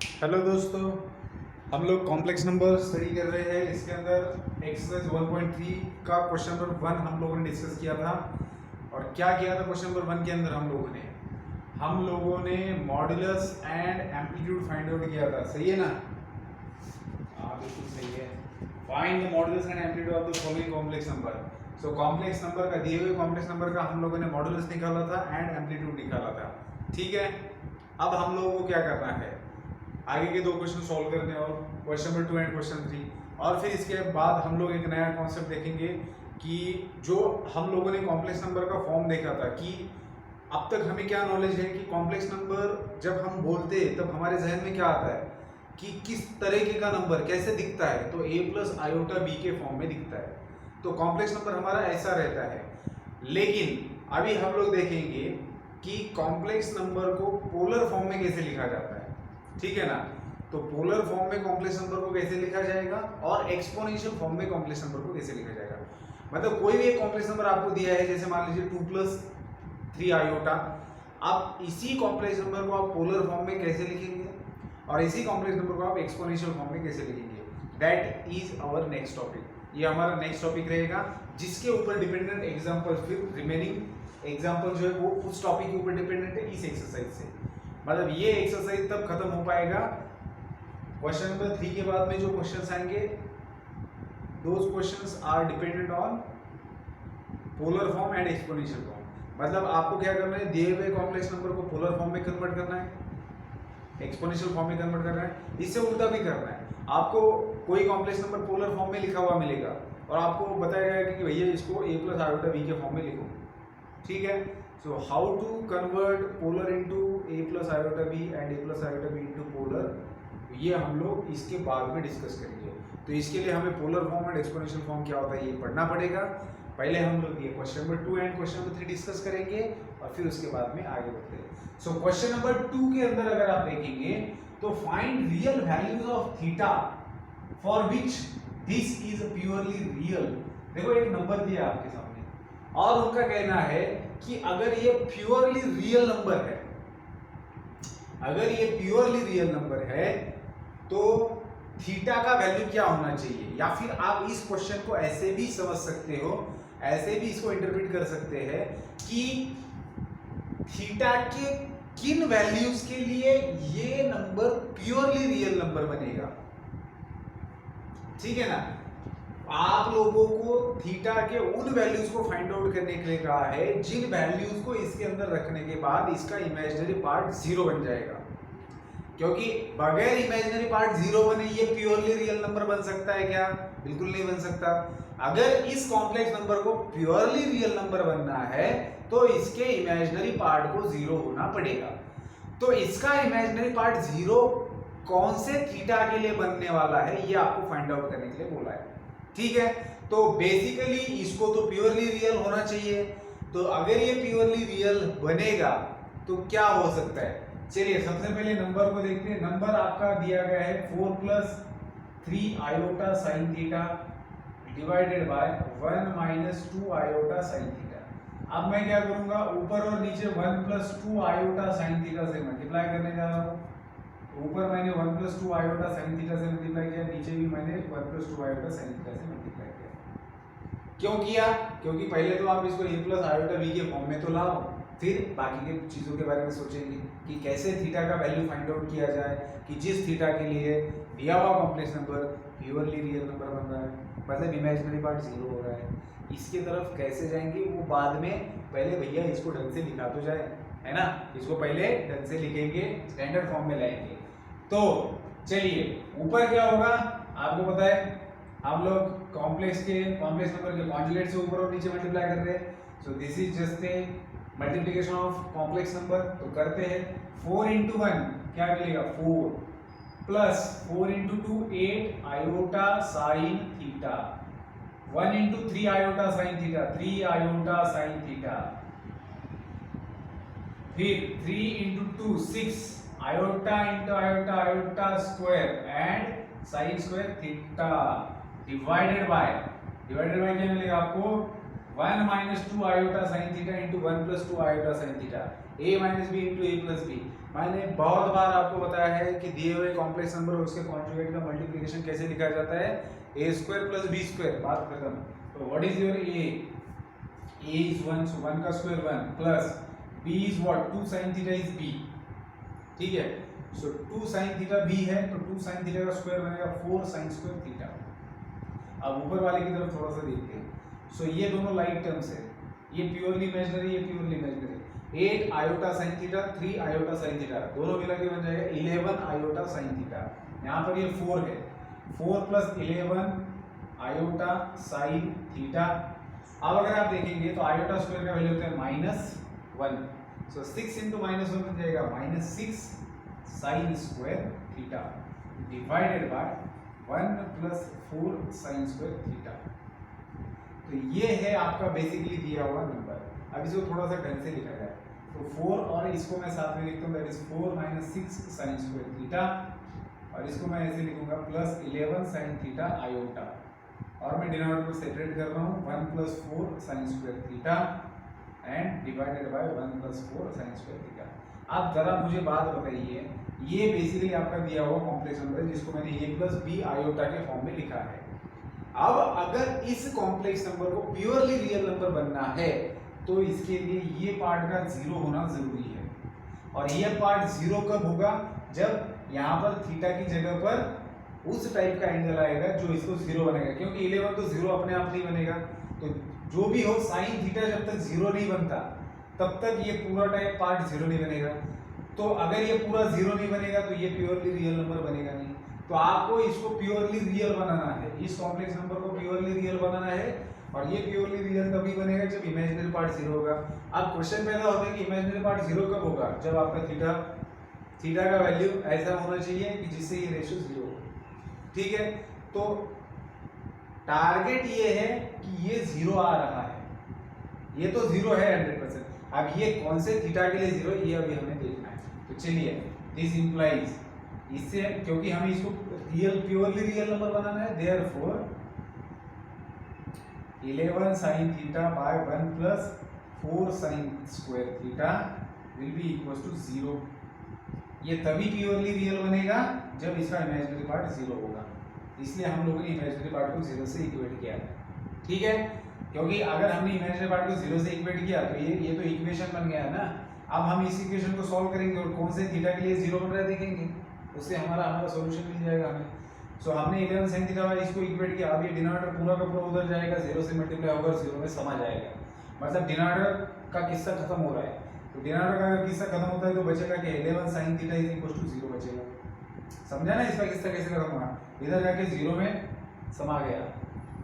Hello दोस्तों, हम लोग कॉम्प्लेक्स नंबर स्टडी कर रहे हैं। इसके अंदर एक्सरसाइज 1.3 का क्वेश्चन नंबर 1 हम लोगों ने डिस्कस किया था। और क्या किया था क्वेश्चन नंबर 1 के अंदर हम लोगों ने modulus and amplitude find out किया था। सही है ना? हाँ, बिल्कुल सही है। Find the modulus and amplitude of the following complex number. So complex number का, दिए हुए कॉम्प्लेक्स नंबर का हम लोगों ने मॉड्यूलस निकाला था एंड एम्पलीट्यूड निकाला था। ठीक है, अब हम लोगों को क्या करना है, आगे के दो क्वेश्चन सॉल्व करने और क्वेश्चन नंबर 2 एंड क्वेश्चन 3। और फिर इसके बाद हम लोग एक नया कॉन्सेप्ट देखेंगे कि जो हम लोगों ने कॉम्प्लेक्स नंबर का फॉर्म देखा था कि अब तक हमें क्या नॉलेज है कि कॉम्प्लेक्स नंबर जब हम बोलते हैं तब हमारे जहन में क्या आता है कि किस तरीके का नंबर कैसे दिखता है, तो a प्लस आयोटा b के फॉर्म में दिखता है। तो कॉम्प्लेक्स नंबर हमारा ऐसा रहता है। लेकिन अभी हम लोग देखेंगे कि कॉम्प्लेक्स नंबर को पोलर फॉर्म में कैसे लिखा जाता है। ठीक है ना? तो पोलर फॉर्म में कॉम्प्लेक्स नंबर को कैसे लिखा जाएगा और एक्सपोनेंशियल फॉर्म में कॉम्प्लेक्स नंबर को कैसे लिखा जाएगा। मतलब कोई भी एक कॉम्प्लेक्स नंबर आपको दिया है, जैसे मान लीजिए 2 प्लस 3 आयोटा। आप इसी कॉम्प्लेक्स नंबर को आप पोलर फॉर्म में कैसे लिखेंगे और इसी कॉम्प्लेक्स नंबर को आप एक्सपोनेंशियल फॉर्म में कैसे लिखेंगे, that is our next topic. ये हमारा नेक्स्ट टॉपिक रहेगा, जिसके ऊपर डिपेंडेंट एग्जांपल, फिर रिमेनिंग एग्जांपल जो है वो उस टॉपिक के ऊपर डिपेंडेंट है इस एक्सरसाइज से। मतलब ये एक्सरसाइज तब खत्म हो पाएगा क्वेश्चन नंबर 3 के बाद में जो क्वेश्चंस आएंगे, those questions are dependent on polar form and exponential form. मतलब आपको क्या करना है, दिए हुए कॉम्प्लेक्स नंबर को पोलर फॉर्म में कन्वर्ट करना है, एक्सपोनेंशियल फॉर्म में कन्वर्ट करना है, इससे उल्टा भी करना है। आपको कोई कॉम्प्लेक्स नंबर पोलर फॉर्म में लिखा हुआ मिलेगा और आपको बताया गया कि भैया इसको a प्लस आयोटा b के फॉर्म में लिखो। ठीक है, so how to convert polar into a plus iota b and a plus iota b into polar, ये हम लोग इसके बाद में डिस्कस करेंगे। तो इसके लिए हमें polar form and exponential form क्या होता है ये पढ़ना पड़ेगा। पहले हम लोग ये question number 2 and question number 3 discuss करेंगे और फिर उसके बाद में आगे बढ़ते हैं। सो क्वेश्चन नंबर 2 के अंदर अगर आप देखेंगे तो find real values of theta for which this is purely real. देखो एक नंबर दिया आपके सामने और उनका कहना है कि अगर ये प्योरली रियल नंबर है, अगर ये प्योरली रियल नंबर है तो थीटा का वैल्यू क्या होना चाहिए। या फिर आप इस क्वेश्चन को ऐसे भी समझ सकते हो, ऐसे भी इसको इंटरप्रेट कर सकते हैं कि थीटा के किन वैल्यूज के लिए ये नंबर प्योरली रियल नंबर बनेगा। ठीक है ना? आप लोगों को थीटा के उन वैल्यूज को फाइंड आउट करने के लिए कहा है जिन वैल्यूज को इसके अंदर रखने के बाद इसका इमेजिनरी पार्ट 0 बन जाएगा। क्योंकि बगैर इमेजिनरी पार्ट 0 बने ये प्योरली रियल नंबर बन सकता है क्या? बिल्कुल नहीं बन सकता। अगर इस कॉम्प्लेक्स नंबर को प्योरली रियल नंबर बनना है तो इसके इमेजिनरी पार्ट को 0 होना पड़ेगा। तो इसका इमेजिनरी पार्ट 0 कौन से थीटा के लिए बनने वाला है ये आपको फाइंड आउट करने के लिए बोला है। ठीक है, तो बेसिकली इसको तो प्योरली रियल होना चाहिए। तो अगर ये प्योरली रियल बनेगा तो क्या हो सकता है, चलिए सबसे पहले नंबर को देखते हैं। नंबर आपका दिया गया है 4 plus 3 iota sine theta divided by 1 minus 2 iota sine theta. अब मैं क्या करूंगा, ऊपर और नीचे 1 प्लस 2 आयोटा साइन थीटा से मल्टीप्लाई करने जा रहा हूँ। ऊपर मैंने 1 प्लस 2 आयोटा साइन थीटा से मल्टीप्लाई किया, नीचे भी मैंने 1 प्लस 2 आयोटा साइन थीटा से मल्टीप्लाई किया। क्यों किया? क्योंकि पहले तो आप इसको a प्लस आयोटा b के फॉर्म में तो लाओ, फिर बाकी के चीज़ों के बारे में सोचेंगे कि कैसे थीटा का वैल्यू फाइंड आउट किया जाए कि जिस थीटा के लिए दिया हुआ complex number purely real number बन रहा है, मतलब इमेजिनरी पार्ट 0 हो रहा है। इसके तरफ कैसे जाएंगे वो बाद में, पहले भैया इसको ढंग से लिखा तो जाए, है ना? इसको पहले ढंग से लिखेंगे, स्टैंडर्ड फॉर्म में लाएंगे। तो चलिए ऊपर क्या होगा आपको पता है, हम लोग कॉम्प्लेक्स नंबर के कॉन्जुगेट से ऊपर और नीचे मल्टीप्लाई कर रहे हैं। So this is just a multiplication of complex number. तो करते हैं 4 into 1 क्या मिलेगा 4 plus 4 into 2 8 iota sine theta, 1 into 3 iota sine theta 3 iota sine theta, फिर 3 into 2 6 iota into iota iota square and sine square theta divided by क्या मिलेगा आपको 1 minus 2 iota sine theta into 1 plus 2 iota sine theta, a minus B into a plus B. मैंने बहुत बार आपको बताया है कि दिए हुए कॉम्प्लेक्स नंबर और उसके कॉन्जुगेट का मल्टीप्लिकेशन कैसे लिखा जाता है, ए स्क्वायर प्लस बी स्क्वायर, बात खत्म। तो what is your A is 1, सो 1 का square 1 plus b is what 2 sin theta is b, ठीक है। सो 2 sin थीटा b है तो 2 sin थीटा का स्क्वायर बनेगा 4 sin स्क्वायर थीटा। अब ऊपर वाले की तरफ थोड़ा सा देखते हैं। सो ये दोनों लाइक टर्म्स है, ये प्योरली इमेजिनरी, ये purely imaginary. 8 iota sin theta 3 iota sin theta दोनों मिला के बन जाएगा 11 आयोटा sin थीटा। यहाँ पर ये 4 है, 4 प्लस 11 आयोटा sin थीटा। अब अगर आप देखेंगे तो आयोटा स्क्वायर का वैल्यू होता है -1, सो 6 इंटू -1 बन जाएगा -6 sin square theta divided by 1 plus 4 sin square theta. तो ये है आपका बेसिकली दिया हुआ नंबर। अब इसको थोड़ा सा ढंग से लिखा जाए तो 4 और इसको मैं साथ में लिखता हूँ, that is 4 - 6 sin square theta, और इसको मैं ऐसे लिखूंगा प्लस 11 sin थीटा आयोटा, और मैं डिनोमिनेटर को सेपरेट कर रहा हूँ 1 plus 4 sin square theta and divided by 1 plus 4 sin square theta. आप जरा मुझे बात बताइए, ये बेसिकली आपका दिया हुआ कॉम्प्लेक्स नंबर है जिसको मैंने a प्लस बी आयोटा के फॉर्म में लिखा है। अब अगर इस कॉम्प्लेक्स नंबर को प्योरली रियल नंबर बनना है तो इसके लिए ये पार्ट का 0 होना जरूरी है, और ये पार्ट 0 कब होगा, जब यहाँ पर थीटा की जगह पर उस टाइप का एंगल आएगा जो इसको 0 बनेगा, क्योंकि 11 तो 0 अपने आप नहीं बनेगा। तो जो भी हो साइन थीटा जब तक 0 नहीं बनता तब तक ये पूरा टाइप पार्ट 0 नहीं बनेगा। तो अगर ये पूरा 0 नहीं बनेगा तो ये प्योरली रियल नंबर बनेगा नहीं। तो आपको इसको प्योरली रियल बनाना है, इस कॉम्प्लेक्स नंबर को प्योरली रियल बनाना है, और ये प्योरली रियल तभी बनेगा जब इमेजिनरी पार्ट 0 होगा। अब क्वेश्चन पैदा होता है कि इमेजिनरी पार्ट 0 कब होगा, जब आपका थीटा का वैल्यू ऐसा होना चाहिए कि जिससे ये रेशियो 0 हो, ठीक है। तो टारगेट ये है कि ये 0 आ रहा है, ये तो 0 है 100%। अब ये कौन से थीटा के लिए 0 ये अभी हमें देखना है। तो चलिए, दिस इंप्लाइज, इससे क्योंकि हमें इसको प्योरली रियल नंबर बनाना है, therefore 11 sin theta by 1 plus 4 sin square theta will be equal to 0। ये तभी प्योरली रियल बनेगा जब इसका इमेजिनरी पार्ट 0 होगा, इसलिए हम लोगों ने इमेजिनरी पार्ट को 0 से इक्वेट किया है, ठीक है। क्योंकि अगर हमने इमेजिनरी पार्ट को 0 से इक्वेट किया तो ये तो इक्वेशन बन गया है ना। अब हम इस इक्वेशन को सॉल्व करेंगे और कौन से थीटा के लिए 0 बन रहा है देखेंगे, उससे हमारा सॉल्यूशन मिल जाएगा हमें। सो हमने 11 sin थीटा बाय इसको इक्वेट किया। अब ये डिनोमिनेटर पूरा का पूरा उधर जाएगा, 0 से मल्टीप्लाई होकर 0 में समा जाएगा, मतलब डिनोमिनेटर का किस्सा खत्म हो रहा है। तो डिनोमिनेटर का अगर किस्सा खत्म होता है तो बचेगा कि 11 sin theta is equal to 0 बचेगा। समझा ना इसका किस्सा कैसे खत्म हुआ, इधर जाके 0 में समा गया।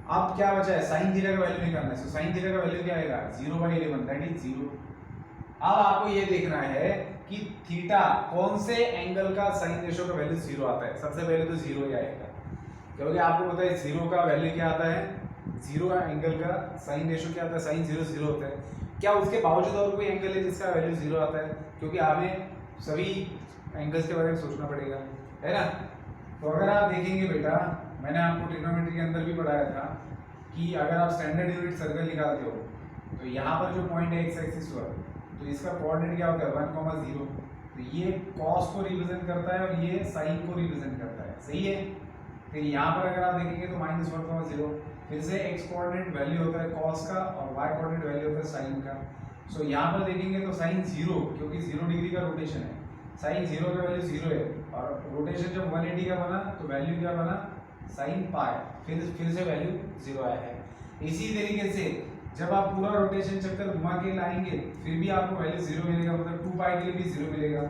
अब क्या बचा है, sin थीटा का वैल्यू निकालना है। सो sin थीटा का वैल्यू क्या आएगा, 0/11 दैट इज 0। अब आपको ये देखना है कि थीटा कौन से एंगल का साइन रेशियो का वैल्यू 0 आता है। सबसे पहले तो 0 ही आएगा, क्योंकि आपको पता है 0 का वैल्यू क्या आता है, 0 एंगल का साइन रेशियो क्या आता है, साइन 0 0 होता है। क्या उसके बावजूद और कोई एंगल है जिसका वैल्यू 0 आता है, क्योंकि हमें सभी एंगल्स के बारे में सोचना पड़ेगा, है ना। तो अगर आप देखेंगे बेटा, मैंने आपको ट्रिग्नोमेट्री के अंदर भी पढ़ाया था कि अगर आप स्टैंडर्ड यूनिट सर्कल निकालते हो तो यहाँ पर जो पॉइंट है एक्स एक्सिस पर, तो इसका कोऑर्डिनेट क्या होता है 1, 0। तो ये कॉस को रिप्रेजेंट करता है और ये साइन को रिप्रेजेंट करता है, सही है। फिर यहाँ पर अगर आप देखेंगे तो -1, 0, फिर से एक्स कोऑर्डिनेट वैल्यू होता है कॉस का और वाई कोऑर्डिनेट वैल्यू होता है साइन का। सो यहाँ पर देखेंगे तो साइन 0, क्योंकि 0 डिग्री का रोटेशन है, साइन 0 का वैल्यू 0 है, और रोटेशन जब 180 का बना तो वैल्यू क्या बना, साइन पाई, फिर से वैल्यू 0 आया है। इसी तरीके से जब आप पूरा रोटेशन चक्कर घुमा के लाएंगे फिर भी आपको वैल्यू 0 मिलेगा, मतलब 2 पाई के लिए भी 0 मिलेगा।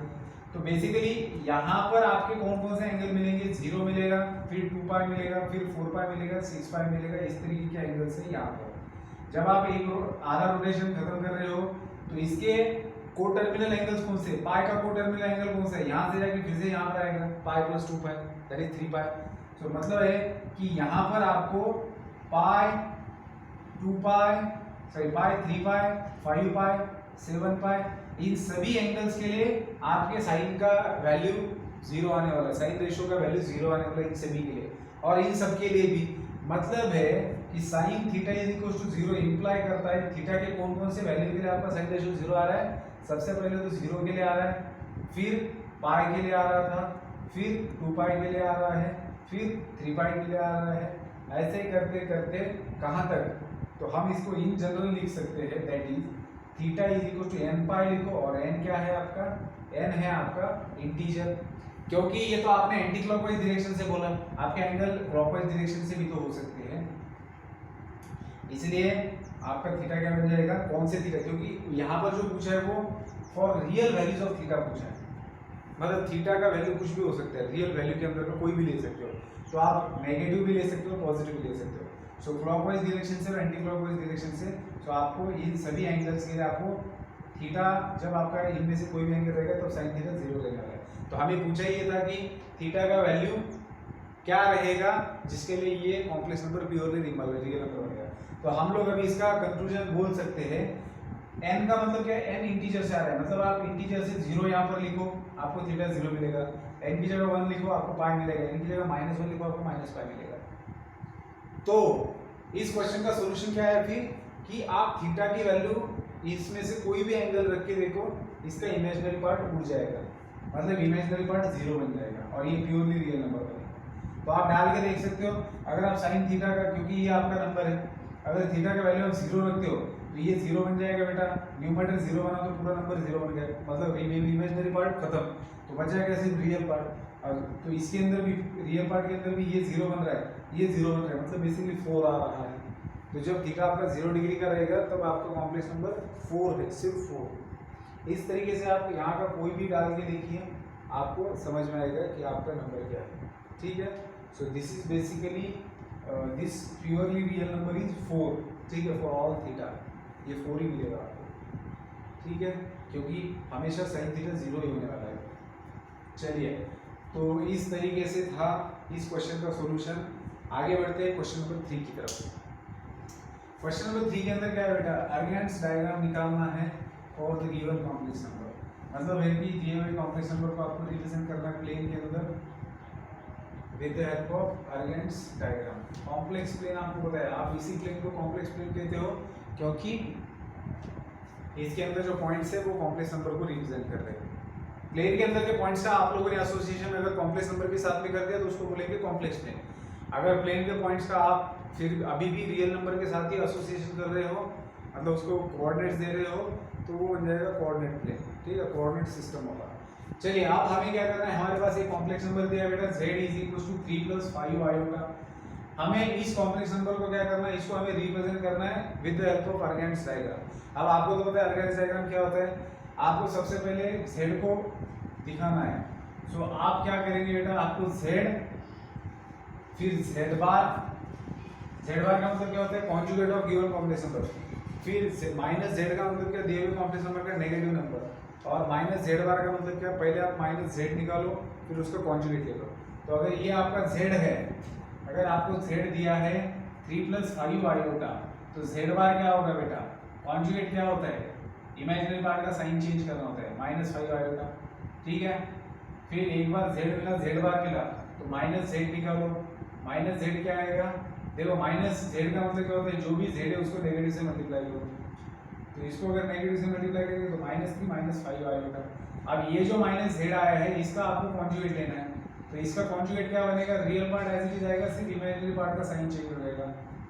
तो बेसिकली यहाँ पर आपके कौन कौन से एंगल मिलेंगे, 0 मिलेगा, फिर 2 पाई मिलेगा, फिर 4 पाई मिलेगा, 6 पाई मिलेगा, इस तरीके के एंगल से यहाँ पर जब आप एक आधा रोटेशन खत्म कर रहे हो तो इसके को टर्मिनल एंगल्स कौन से, पाई का को टर्मिनल एंगल कौन सा है, यहाँ से जाके फिर से यहाँ पर आएगा pi plus 2 pi that is 3 पाई। तो मतलब है कि यहाँ पर आपको पाई 2 पाई, सॉरी पाई 3 पाई, 5 पाई, 7 पाई, इन सभी एंगल्स के लिए आपके साइन का वैल्यू 0 आने वाला है, साइन रेशियो का वैल्यू 0 आने वाला है इन सभी के लिए, और इन सब के लिए भी। मतलब है कि sine theta is equal to 0 imply करता है थीटा के कौन कौन से वैल्यू के लिए आपका साइन रेशियो 0 आ रहा है। सबसे पहले तो 0 के लिए आ रहा है, फिर पाई के लिए आ रहा था, फिर 2 पाई के लिए आ रहा है, फिर 3 पाई के लिए आ रहा है। ऐसे करते करते कहाँ तक, तो हम इसको इन जनरल लिख सकते हैं, that is theta is equal to n pi लिखो, और n क्या है आपका, n है आपका इंटीजर, क्योंकि ये तो आपने एंटी क्लॉकवाइज डायरेक्शन से बोला, आपके एंगल क्लॉकवाइज डायरेक्शन से भी तो हो सकते हैं, इसलिए आपका थीटा क्या बन जाएगा, कौन से थीटा, क्योंकि यहाँ पर जो पूछा है वो for real values of theta पूछा है, मतलब थीटा का वैल्यू कुछ भी हो सकता है, रियल वैल्यू के अंदर का कोई भी ले सकते हो, तो आप नेगेटिव भी ले सकते हो, पॉजिटिव भी ले सकते हो। सो क्लॉकवाइज डायरेक्शन से और एंटी क्लॉकवाइज डायरेक्शन से, तो आपको इन सभी एंगल्स के लिए आपको थीटा, जब आपका इनमें से कोई भी एंगल रहेगा तो साइन थीटा 0 रहने वाला है। तो हमें पूछा ही ये था कि थीटा का वैल्यू क्या रहेगा, जिसके लिए ये complex number purely real number बनेगा। तो हम लोग अभी इसका कंक्लूजन बोल सकते हैं, n का मतलब क्या है, n इंटीजर से आ रहा है, मतलब आप इंटीजर से 0 यहाँ पर लिखो, आपको थीटा 0 मिलेगा, n की जगह 1 लिखो आपको पाई मिलेगा, n की जगह -1 लिखो आपको -पाई मिलेगा। तो इस क्वेश्चन का सॉल्यूशन क्या है फिर, कि आप थीटा की वैल्यू इसमें से कोई भी एंगल रख के देखो, इसका इमेजिनरी पार्ट उड़ जाएगा, मतलब इमेजिनरी पार्ट 0 बन जाएगा और ये प्योरली रियल नंबर बनेगा। तो आप डाल के देख सकते हो, अगर आप साइन थीटा का, क्योंकि ये आपका नंबर है, अगर थीटा का वैल्यू आप 0 रखते हो तो ये 0 बन जाएगा बेटा, न्यूमरेटर 0 बना तो पूरा नंबर 0 बन गया, मतलब इमेजिनरी पार्ट खत्म, तो बचा क्या सिर्फ रियल पार्ट। और तो इसके अंदर भी, रियल पार्ट के अंदर भी ये 0 बन रहा है, ये 0 बन रहा है, मतलब बेसिकली 4 आ रहा है। तो जब थीटा आपका 0 डिग्री का रहेगा तब आपका कॉम्प्लेक्स नंबर 4 है, सिर्फ 4। इस तरीके से आप यहाँ का कोई भी डाल के देखिए, आपको समझ में आएगा कि आपका नंबर क्या है, ठीक है। सो this is basically this purely real number is 4, ठीक है, फॉर ऑल थीटा ये 4 ही मिलेगा आपको, ठीक है, क्योंकि हमेशा साइन थीटा 0 ही होने वाला है। चलिए, तो इस तरीके से था इस क्वेश्चन का सॉल्यूशन। आगे बढ़ते हैं क्वेश्चन नंबर 3 की तरफ। क्वेश्चन नंबर 3 के अंदर क्या है बेटा, अर्गेंस डायग्राम निकालना है for the given complex number, मतलब है कि दिए हुए कॉम्प्लेक्स नंबर को आपको रिप्रेजेंट करना है प्लेन के अंदर with the help of Argand's diagram. Complex plane आपको पता है, आप इसी प्लेन को कॉम्प्लेक्स प्लेन कहते हो क्योंकि इसके अंदर जो पॉइंट्स है वो कॉम्प्लेक्स नंबर को रिप्रेजेंट कर रहे हैं। प्लेन के अंदर के पॉइंट्स का आप लोगों ने एसोसिएशन अगर कॉम्प्लेक्स नंबर के साथ में कर दिया तो उसको बोलेंगे कॉम्प्लेक्स प्लेन। अगर प्लेन के पॉइंट्स का आप फिर अभी भी रियल नंबर के साथ ही एसोसिएशन कर रहे हो, मतलब उसको कोऑर्डिनेट्स दे रहे हो, तो वो बन जाएगा कोऑर्डिनेट प्लेन, ठीक है, कोऑर्डिनेट सिस्टम होगा। चलिए, अब हमें क्या करना है, हमारे पास एक कॉम्प्लेक्स नंबर दिया है बेटा z = 3 + 5 आयोटा। हमें इस कॉम्प्लेक्स नंबर को क्या करना है, इसको हमें रिप्रेजेंट करना है with the help of Argand's diagram. अब आपको तो पता है अर्गेंस डायग्राम क्या होता है, आपको सबसे पहले z को दिखाना है। सो आप क्या करेंगे बेटा, आपको z, फिर z बार का मतलब क्या होता है, conjugate of given complex number, फिर -z का मतलब क्या, दिए हुए कॉम्प्लेक्स नंबर का नेगेटिव नंबर, और -z बार का मतलब क्या, पहले आप -z निकालो फिर उसका कॉन्जुगेट ले लो। तो अगर ये आपका z है, अगर आपको z दिया है 3 + 5 आयोटा, तो z बार क्या होगा बेटा, कॉन्जुगेट क्या होता है, इमेजिनरी पार्ट का साइन चेंज करना होता है, -5 आयोटा, ठीक है। फिर एक बार z मिला, z बार मिला, तो -z निकालो, -z क्या आएगा, देखो -z का मतलब क्या होता है, जो भी z है उसको नेगेटिव से मल्टीप्लाई करो, तो इसको अगर नेगेटिव से मल्टीप्लाई करेंगे तो -3 - 5 आएगा। अब ये जो -z आया है इसका आपको कॉन्जुगेट लेना है, तो इसका कॉन्जुगेट क्या बनेगा, real part as it is आएगा, सिर्फ इमेजिनरी पार्ट का साइन चेंज हो जाएगा।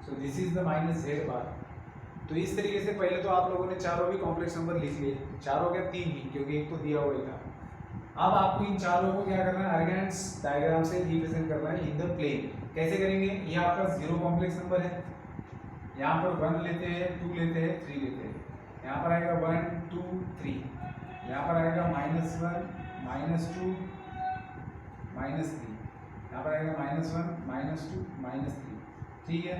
So this is the -z bar. तो इस तरीके से पहले तो आप लोगों ने चारों भी कॉम्प्लेक्स नंबर लिख लिए, चारों क्या, 3 ही, क्योंकि एक तो दिया हुआ ही था। अब आपको इन चारों को क्या करना है, अर्गेंस डायग्राम से रिप्रेजेंट करना है इन द प्लेन। कैसे करेंगे, ये आपका 0 कॉम्प्लेक्स नंबर है, यहाँ पर 1 लेते हैं, 2 लेते हैं, 3 लेते हैं, यहाँ पर आएगा 1 2 3, यहाँ पर आएगा -1 -2 -3, यहाँ पर आएगा -1 -2 -3, ठीक है।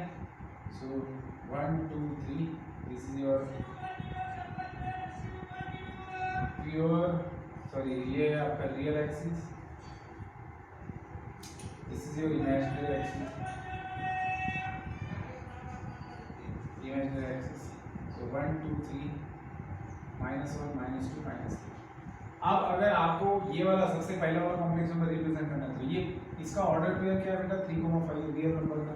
सो 1 2 3, this is your pure, sorry ये है आपका real axis, this is your imaginary axis, सो 1 2 3 -1 -2 -3। अब अगर आपको ये वाला सबसे पहला वाला कॉम्प्लेक्स नंबर रिप्रेजेंट करना है, तो ये इसका ऑर्डर पेयर क्या है बेटा, 3,5 रियल नंबर का।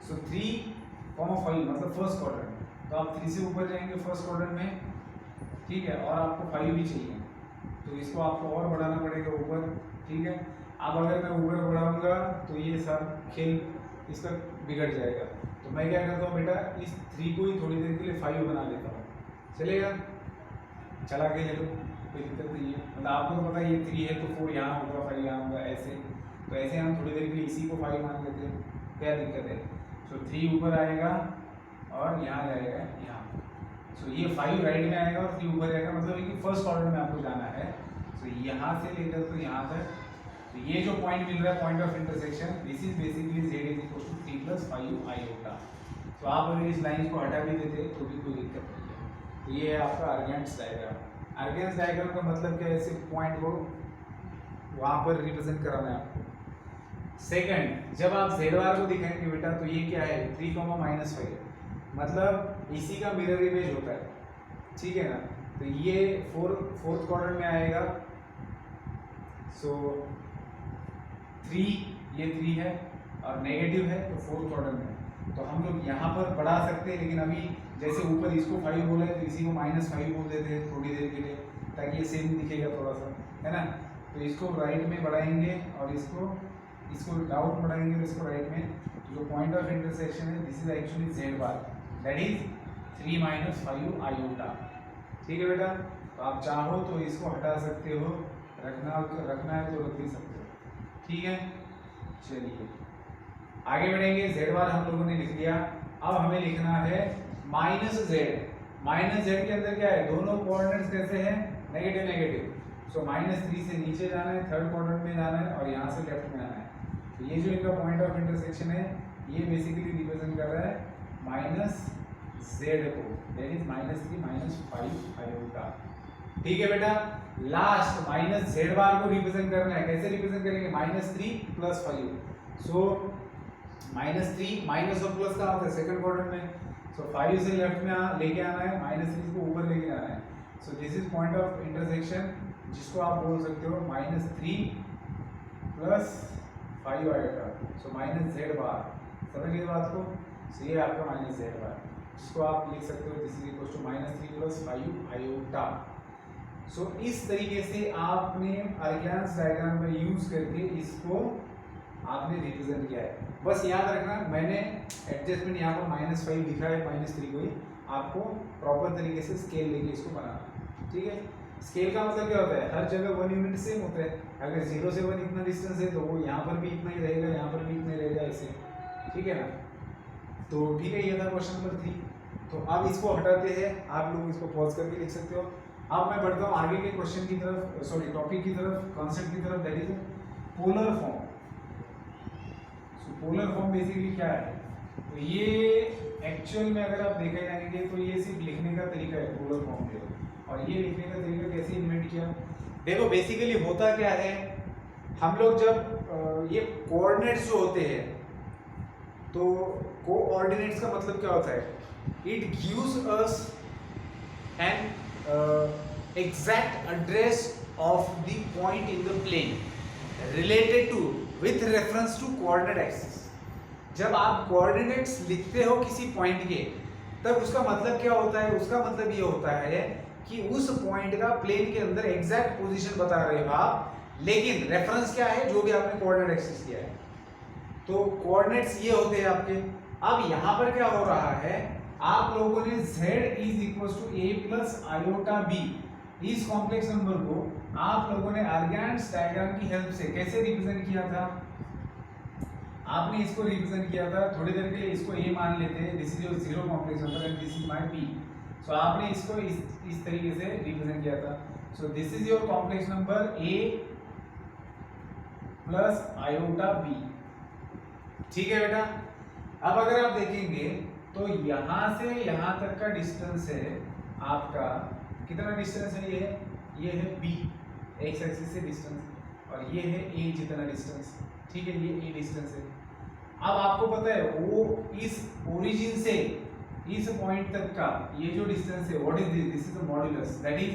सो 3,5 मतलब फर्स्ट क्वाड्रेंट, तो आप 3 से ऊपर जाएंगे फर्स्ट क्वाड्रेंट में, ठीक है, और आपको 5 भी चाहिए, तो इसको आपको और बढ़ाना पड़ेगा ऊपर, ठीक है। अब अगर मैं ऊपर बढ़ाऊंगा तो ये सब खेल इसका बिगड़ जाएगा। तो मैं क्या करता हूँ बेटा, इस 3 को ही थोड़ी देर के लिए 5 बना लेता हूँ, चलेगा? चला के ले लो, कोई दिक्कत नहीं है। मतलब आपको तो पता है ये 3 है तो 4 यहाँ होगा, 5 यहाँ होगा, ऐसे। तो ऐसे हम थोड़ी देर के लिए इसी को 5 मान लेते हैं, क्या दिक्कत है? तो 3 ऊपर आएगा और यहाँ जाएगा यहाँ। सो ये 5 राइट में आएगा और 3 ऊपर आएगा, मतलब कि फर्स्ट ऑर्डर में आपको जाना है। तो यहाँ से लेकर तो यहाँ तक, तो ये जो पॉइंट मिल रहा है, point of intersection, this is basically z is equal to 3 + 5 iota. तो आप अगर इस लाइन को हटा भी देते तो भी कोई दिक्कत नहीं है। तो ये है आपका आर्गेंस डायग्राम। आर्गेंस डायग्राम का मतलब क्या है, ऐसे पॉइंट को वहाँ पर रिप्रेजेंट कराना है आपको। सेकंड, जब आप z बार को दिखाएंगे बेटा तो ये क्या है 3, -5, मतलब इसी का मिरर इमेज होता है, ठीक है ना। तो ये फोर्थ क्वाड्रेंट में आएगा। सो 3, ये 3 है और नेगेटिव है तो फोर्थ क्वाड्रेंट में। तो हम लोग यहाँ पर बढ़ा सकते हैं, लेकिन अभी जैसे ऊपर इसको 5 बोला है तो इसी को -5 बोल देते हैं थोड़ी देर के लिए, ताकि ये सेम दिखेगा थोड़ा सा, है ना। तो इसको राइट में बढ़ाएंगे और इसको डाउन बढ़ाएंगे और इसको राइट में। तो जो पॉइंट ऑफ इंटरसेक्शन है this is actually z bar, that is 3 - 5 iota, ठीक है बेटा। तो आप चाहो तो इसको हटा सकते हो, रखना है तो रख भी सकते हो, ठीक है। चलिए आगे बढ़ेंगे। z बार हम लोगों ने लिख लिया। अब हमें लिखना है -z। -z के अंदर क्या है, दोनों कोऑर्डिनेट्स कैसे हैं, नेगेटिव। सो -3 से नीचे जाना है, थर्ड क्वाड्रेंट में जाना है और यहाँ से लेफ्ट में आना है। तो ये जो इनका पॉइंट ऑफ इंटरसेक्शन है ये बेसिकली रिप्रेजेंट कर रहा है -z को, दैट इज -3 - 5 आयोटा, ठीक है बेटा। लास्ट -z बार को रिप्रेजेंट करना है, कैसे रिप्रेजेंट करेंगे, -3 + 5। सो -3 माइनस और प्लस कहाँ होता है, सेकंड क्वाड्रेंट में। सो 5 से लेफ्ट में लेके आना है, -3 को ऊपर लेके आना है। सो this is point of intersection, जिसको आप बोल सकते हो -3 + 5 आयोटा। सो -z बार, समझ गए बात को। सो ये आपका -z बार, जिसको आप लिख सकते हो this is equal to -3 + 5 iota. So इस तरीके से आपने आर्गेन्स डायग्राम में यूज करके इसको आपने रिप्रेजेंट किया है। बस याद रखना मैंने एडजस्टमेंट यहाँ पर -5 लिखा है, -3 को ही आपको प्रॉपर तरीके से स्केल लेके इसको बनाना, ठीक है। स्केल का मतलब क्या होता है, हर जगह 1 यूनिट सेम होता है। अगर 0 से 1 इतना डिस्टेंस है तो वो यहाँ पर भी इतना ही रहेगा, यहाँ पर भी इतना ही रहेगा, ऐसे, ठीक है ना। तो ठीक है, ये था क्वेश्चन नंबर 3। तो अब इसको हटाते हैं, आप लोग इसको पॉज करके लिख सकते हो। अब मैं बढ़ता हूँ आगे के क्वेश्चन की तरफ, सॉरी टॉपिक की तरफ, कॉन्सेप्ट की तरफ, that is polar form. Polar form basically क्या है, तो ये एक्चुअल में अगर आप देखा जाएंगे तो ये सिर्फ लिखने का तरीका है पोलर फॉर्म के। और ये लिखने का तरीका कैसे इन्वेंट किया, देखो बेसिकली होता क्या है, हम लोग जब ये कोऑर्डिनेट्स जो होते हैं, तो कोऑर्डिनेट्स का मतलब क्या होता है, it gives us an exact address of the point in the plane related to with reference to coordinate axis. जब आप कोऑर्डिनेट्स लिखते हो किसी पॉइंट के, तब उसका मतलब क्या होता है, उसका मतलब ये होता है कि उस पॉइंट का प्लेन के अंदर एग्जैक्ट पोजीशन बता रहे हो आप, लेकिन रेफरेंस क्या है, जो भी आपने कोऑर्डिनेट एक्सिस किया है। तो कोऑर्डिनेट्स ये होते हैं आपके। अब यहाँ पर क्या हो रहा है, आप लोगों ने z is equal to a plus iota b, इस कॉम्प्लेक्स नंबर को आप लोगों ने आर्गेन्स डायग्राम की हेल्प से कैसे रिप्रेजेंट किया था, आपने इसको रिप्रेजेंट किया था, थोड़ी देर के लिए इसको a मान लेते हैं, this is your zero complex number and this is my p। सो आपने इसको इस तरीके से रिप्रेजेंट किया था। सो this is your complex number a plus iota b, ठीक है बेटा। अब अगर आप देखेंगे तो यहां से यहां तक का डिस्टेंस है आपका, कितना डिस्टेंस है, ये है b एक्स एक्सिस से डिस्टेंस, और ये है a जितना डिस्टेंस, ठीक है, ये a डिस्टेंस है। अब आपको पता है वो इस ओरिजिन से इस पॉइंट तक का ये जो डिस्टेंस है, what is this, this is the modulus, that is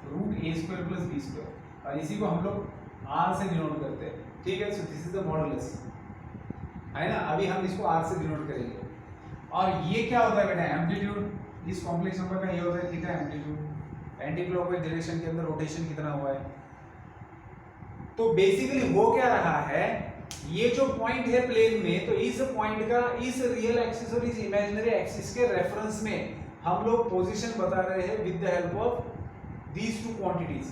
√a² + b², और इसी को हम लोग r से डिनोट करते हैं, ठीक है। सो दिस इज द मॉड्यूलस, है ना। अभी हम इसको r से डिनोट करेंगे। और ये क्या होता है बेटा, एम्पलीट्यूड, इस कॉम्प्लेक्स नंबर का ये होता है theta amplitude, anti clockwise direction के अंदर रोटेशन कितना हुआ है। तो बेसिकली हो क्या रहा है, ये जो पॉइंट है प्लेन में, तो इस पॉइंट का इस रियल एक्सिस और इस इमेजिनरी एक्सिस के रेफरेंस में हम लोग पोजीशन बता रहे हैं with the help of these two quantities,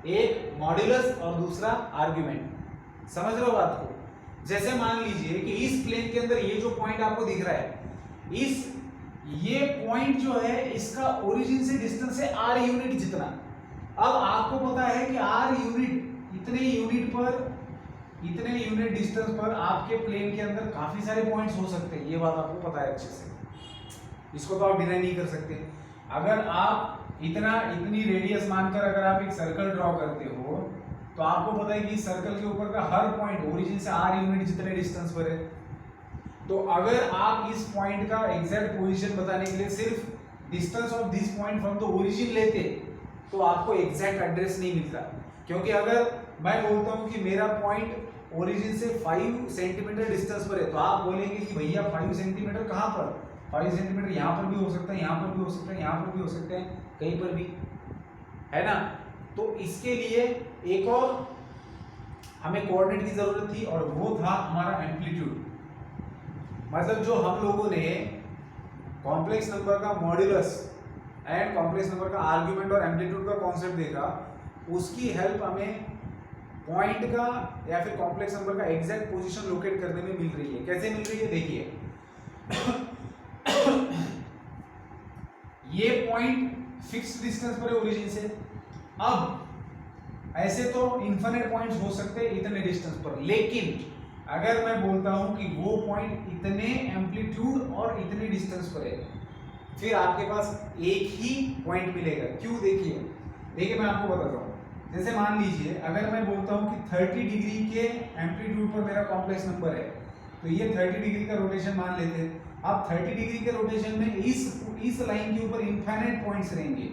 एक मॉड्यूलस और दूसरा आर्गुमेंट। समझ रहे हो बात को? जैसे मान लीजिए कि इस प्लेन के अंदर ये जो पॉइंट आपको दिख रहा है, इस ये पॉइंट जो है इसका ओरिजिन से डिस्टेंस है r यूनिट जितना। अब आपको पता है कि r यूनिट इतने यूनिट डिस्टेंस पर आपके प्लेन के अंदर काफी सारे पॉइंट्स हो सकते हैं, ये बात आपको पता है अच्छे से, इसको तो आप डिनाई नहीं कर सकते। अगर आप इतनी रेडियस मानकर अगर आप एक सर्कल ड्रॉ करते हो तो आपको पता है कि इस सर्कल के ऊपर का हर पॉइंट ओरिजिन से r यूनिट जितने डिस्टेंस पर है। तो अगर आप इस पॉइंट का एग्जैक्ट पोजीशन बताने के लिए सिर्फ distance of this point from the origin लेते तो आपको एग्जैक्ट एड्रेस नहीं मिलता, क्योंकि अगर मैं बोलता हूं कि मेरा पॉइंट ओरिजिन से 5 सेंटीमीटर डिस्टेंस पर है, तो आप बोलेंगे कि भैया 5 सेंटीमीटर कहां पर, 5 सेंटीमीटर यहां पर भी हो सकता है, यहां पर भी हो सकता है, यहां पर भी हो सकता है, कहीं पर भी, है ना। तो इसके लिए एक और हमें कोऑर्डिनेट की जरूरत थी और वो था हमारा एम्पलीट्यूड। मतलब जो हम लोगों ने कॉम्प्लेक्स नंबर का मॉड्यूलस एंड कॉम्प्लेक्स नंबर का आर्गुमेंट और एम्पलीट्यूड का कॉन्सेप्ट देखा, उसकी हेल्प हमें पॉइंट का या फिर कॉम्प्लेक्स नंबर का एग्जैक्ट पोजीशन लोकेट करने में मिल रही है। कैसे मिल रही है देखिए, ये पॉइंट फिक्स्ड डिस्टेंस पर है ओरिजिन से। अब ऐसे तो इनफिनिट पॉइंट्स हो सकते हैं इतने डिस्टेंस पर, लेकिन अगर मैं बोलता हूं कि वो पॉइंट इतने एम्पलीट्यूड और इतने डिस्टेंस पर है, फिर आपके पास एक ही पॉइंट मिलेगा। क्यों? देखिए मैं आपको बताता हूं। जैसे मान लीजिए अगर मैं बोलता हूं कि 30 डिग्री के एम्पलीट्यूड पर मेरा कॉम्प्लेक्स नंबर है, तो ये 30 डिग्री का रोटेशन मान लेते हैं। अब 30 डिग्री के रोटेशन में इस लाइन के ऊपर इनफाइनाइट पॉइंट्स रहेंगे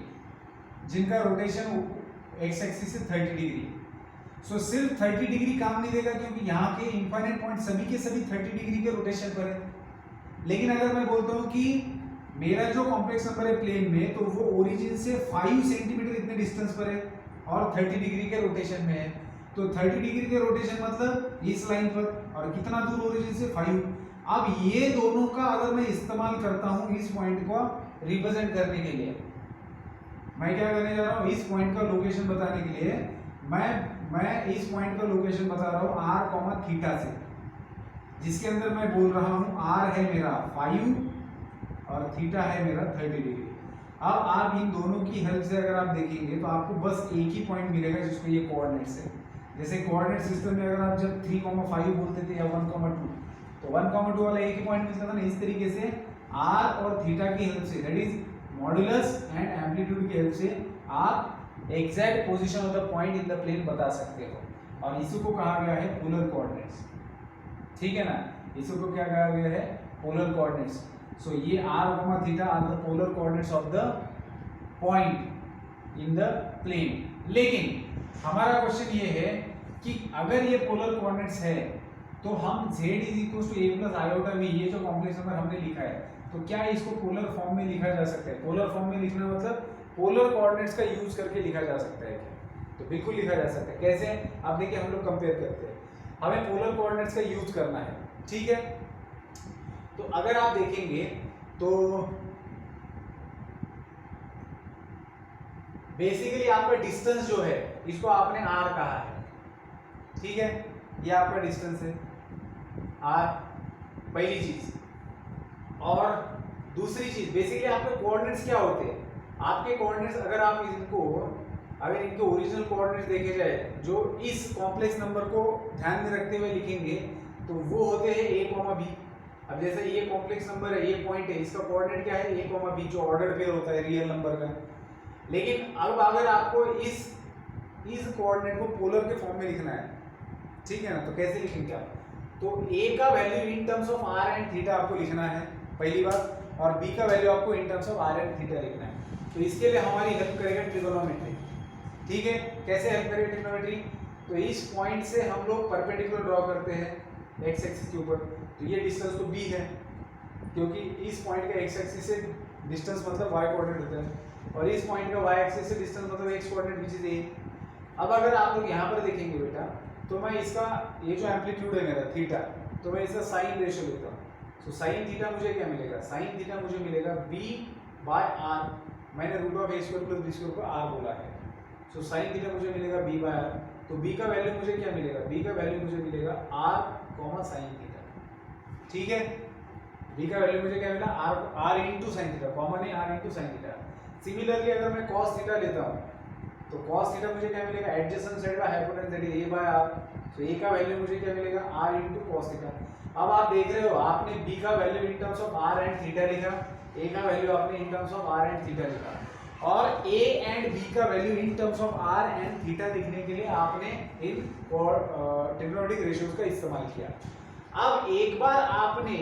जिनका रोटेशन एक्स एक्सिस से 30 डिग्री। सो सिर्फ 30 डिग्री काम नहीं देगा, क्योंकि यहाँ के इनफाइनाइट पॉइंट सभी के सभी 30 डिग्री के रोटेशन पर है। लेकिन अगर मैं बोलता हूँ कि मेरा जो कॉम्प्लेक्स नंबर है प्लेन में, तो वो ओरिजिन से 5 सेंटीमीटर इतने डिस्टेंस पर है और 30 डिग्री के रोटेशन में है। तो 30 डिग्री के रोटेशन मतलब इस लाइन पर, और कितना दूर ओरिजिन से 5। अब ये दोनों का अगर मैं इस्तेमाल करता हूँ इस पॉइंट को रिप्रेजेंट करने के लिए, मैं क्या करने जा रहा हूँ, इस पॉइंट का लोकेशन बताने के लिए मैं इस पॉइंट का लोकेशन बता रहा हूँ r, थीटा से, जिसके अंदर मैं बोल रहा हूँ r है मेरा 5 और थीटा है मेरा 30 डिग्री। अब आप इन दोनों की हेल्प से अगर आप देखेंगे तो आपको बस एक ही पॉइंट मिलेगा जिसको ये कोऑर्डिनेट्स है। जैसे कोऑर्डिनेट सिस्टम में अगर आप जब 3,5 बोलते थे या 1,2, तो 1,2 वाला एक ही पॉइंट मिलता था ना। इस तरीके से r और थीटा की हेल्प से, that is modulus and amplitude की हेल्प से आप exact position of the point in the plane बता सकते हो, और इसी को कहा गया है पोलर कोऑर्डिनेट्स। ठीक है ना, इसी को क्या कहा गया है, पोलर कोऑर्डिनेट्स। सो ये r, theta are the polar coordinates of the point in the plane. लेकिन हमारा क्वेश्चन ये है कि अगर ये पोलर कोऑर्डिनेट्स है तो हम z = a + i/v, ये जो कॉम्प्लेक्स नंबर हमने लिखा है, तो क्या इसको पोलर फॉर्म में लिखा जा सकता है? पोलर फॉर्म में लिखना मतलब पोलर कोऑर्डिनेट्स का यूज करके लिखा जा सकता है क्या? तो बिल्कुल लिखा जा सकता है। कैसे? अब देखिए हम लोग कंपेयर करते हैं, हमें पोलर कोऑर्डिनेट्स का यूज करना है, ठीक है। तो अगर आप देखेंगे तो बेसिकली आपका डिस्टेंस जो है इसको आपने r कहा है, ठीक है, ये आपका डिस्टेंस है r, पहली चीज। और दूसरी चीज बेसिकली आपके कोऑर्डिनेट्स क्या होते हैं? आपके कोऑर्डिनेट्स अगर आप इनके ओरिजिनल कोऑर्डिनेट्स देखे जाए, जो इस कॉम्प्लेक्स नंबर को ध्यान में रखते हुए लिखेंगे, तो वो होते हैं a, b। अब जैसे ये कॉम्प्लेक्स नंबर है, ये पॉइंट है, इसका कोऑर्डिनेट क्या है, a, b, जो ऑर्डर पेयर होता है रियल नंबर का। लेकिन अब अगर आपको इस कोऑर्डिनेट को पोलर के फॉर्म में लिखना है, ठीक है ना, तो कैसे लिखेंगे आप? तो a का value in terms of r and theta आपको लिखना है पहली बात, और b का वैल्यू आपको in terms of r and theta लिखना है। तो इसके लिए हमारी हेल्प करेगा ट्रिगोनोमेट्री, ठीक है। कैसे हेल्प करेगा ट्रिगोनोमेट्री? तो इस पॉइंट से हम लोग परपेंडिकुलर ड्रॉ करते हैं x एक्सिस के ऊपर, तो ये डिस्टेंस तो b है, क्योंकि इस पॉइंट का x एक्सिस से डिस्टेंस मतलब y कोऑर्डिनेट होता है। और इस पॉइंट का वाई एक्सिस से डिस्टेंस मतलब x coordinate which is a. अब अगर आप लोग यहाँ पर देखेंगे बेटा, तो मैं इसका ये जो एम्पलीट्यूड है मेरा थीटा, तो मैं इसका साइन रेशियो लेता हूँ। सो साइन थीटा मुझे क्या मिलेगा, साइन थीटा मुझे मिलेगा b बाय आर। मैंने root of a square plus b square को आर बोला है। सो साइन थीटा मुझे मिलेगा b बाय आर। तो b का वैल्यू मुझे क्या मिलेगा, b का वैल्यू मुझे मिलेगा r कॉमा साइन थीटा। ठीक है, b का वैल्यू मुझे क्या मिला, r into sine theta, common है r into sine theta. Similarly अगर मैं cos थीटा लेता हूँ, तो cos थीटा मुझे क्या मिलेगा, एडजेसेंट साइड का hypotenuse that is a by r। तो a का वैल्यू मुझे क्या मिलेगा, r इंटू cos थीटा। अब आप देख रहे हो, आपने b का value in terms of r and theta लिखा, a का वैल्यू आपने in terms of r and theta लिखा, और a एंड b का value in terms of r and theta लिखने के लिए आपने इन ट्रिग्नोमेट्रिक रेशियोज का इस्तेमाल किया। अब एक बार आपने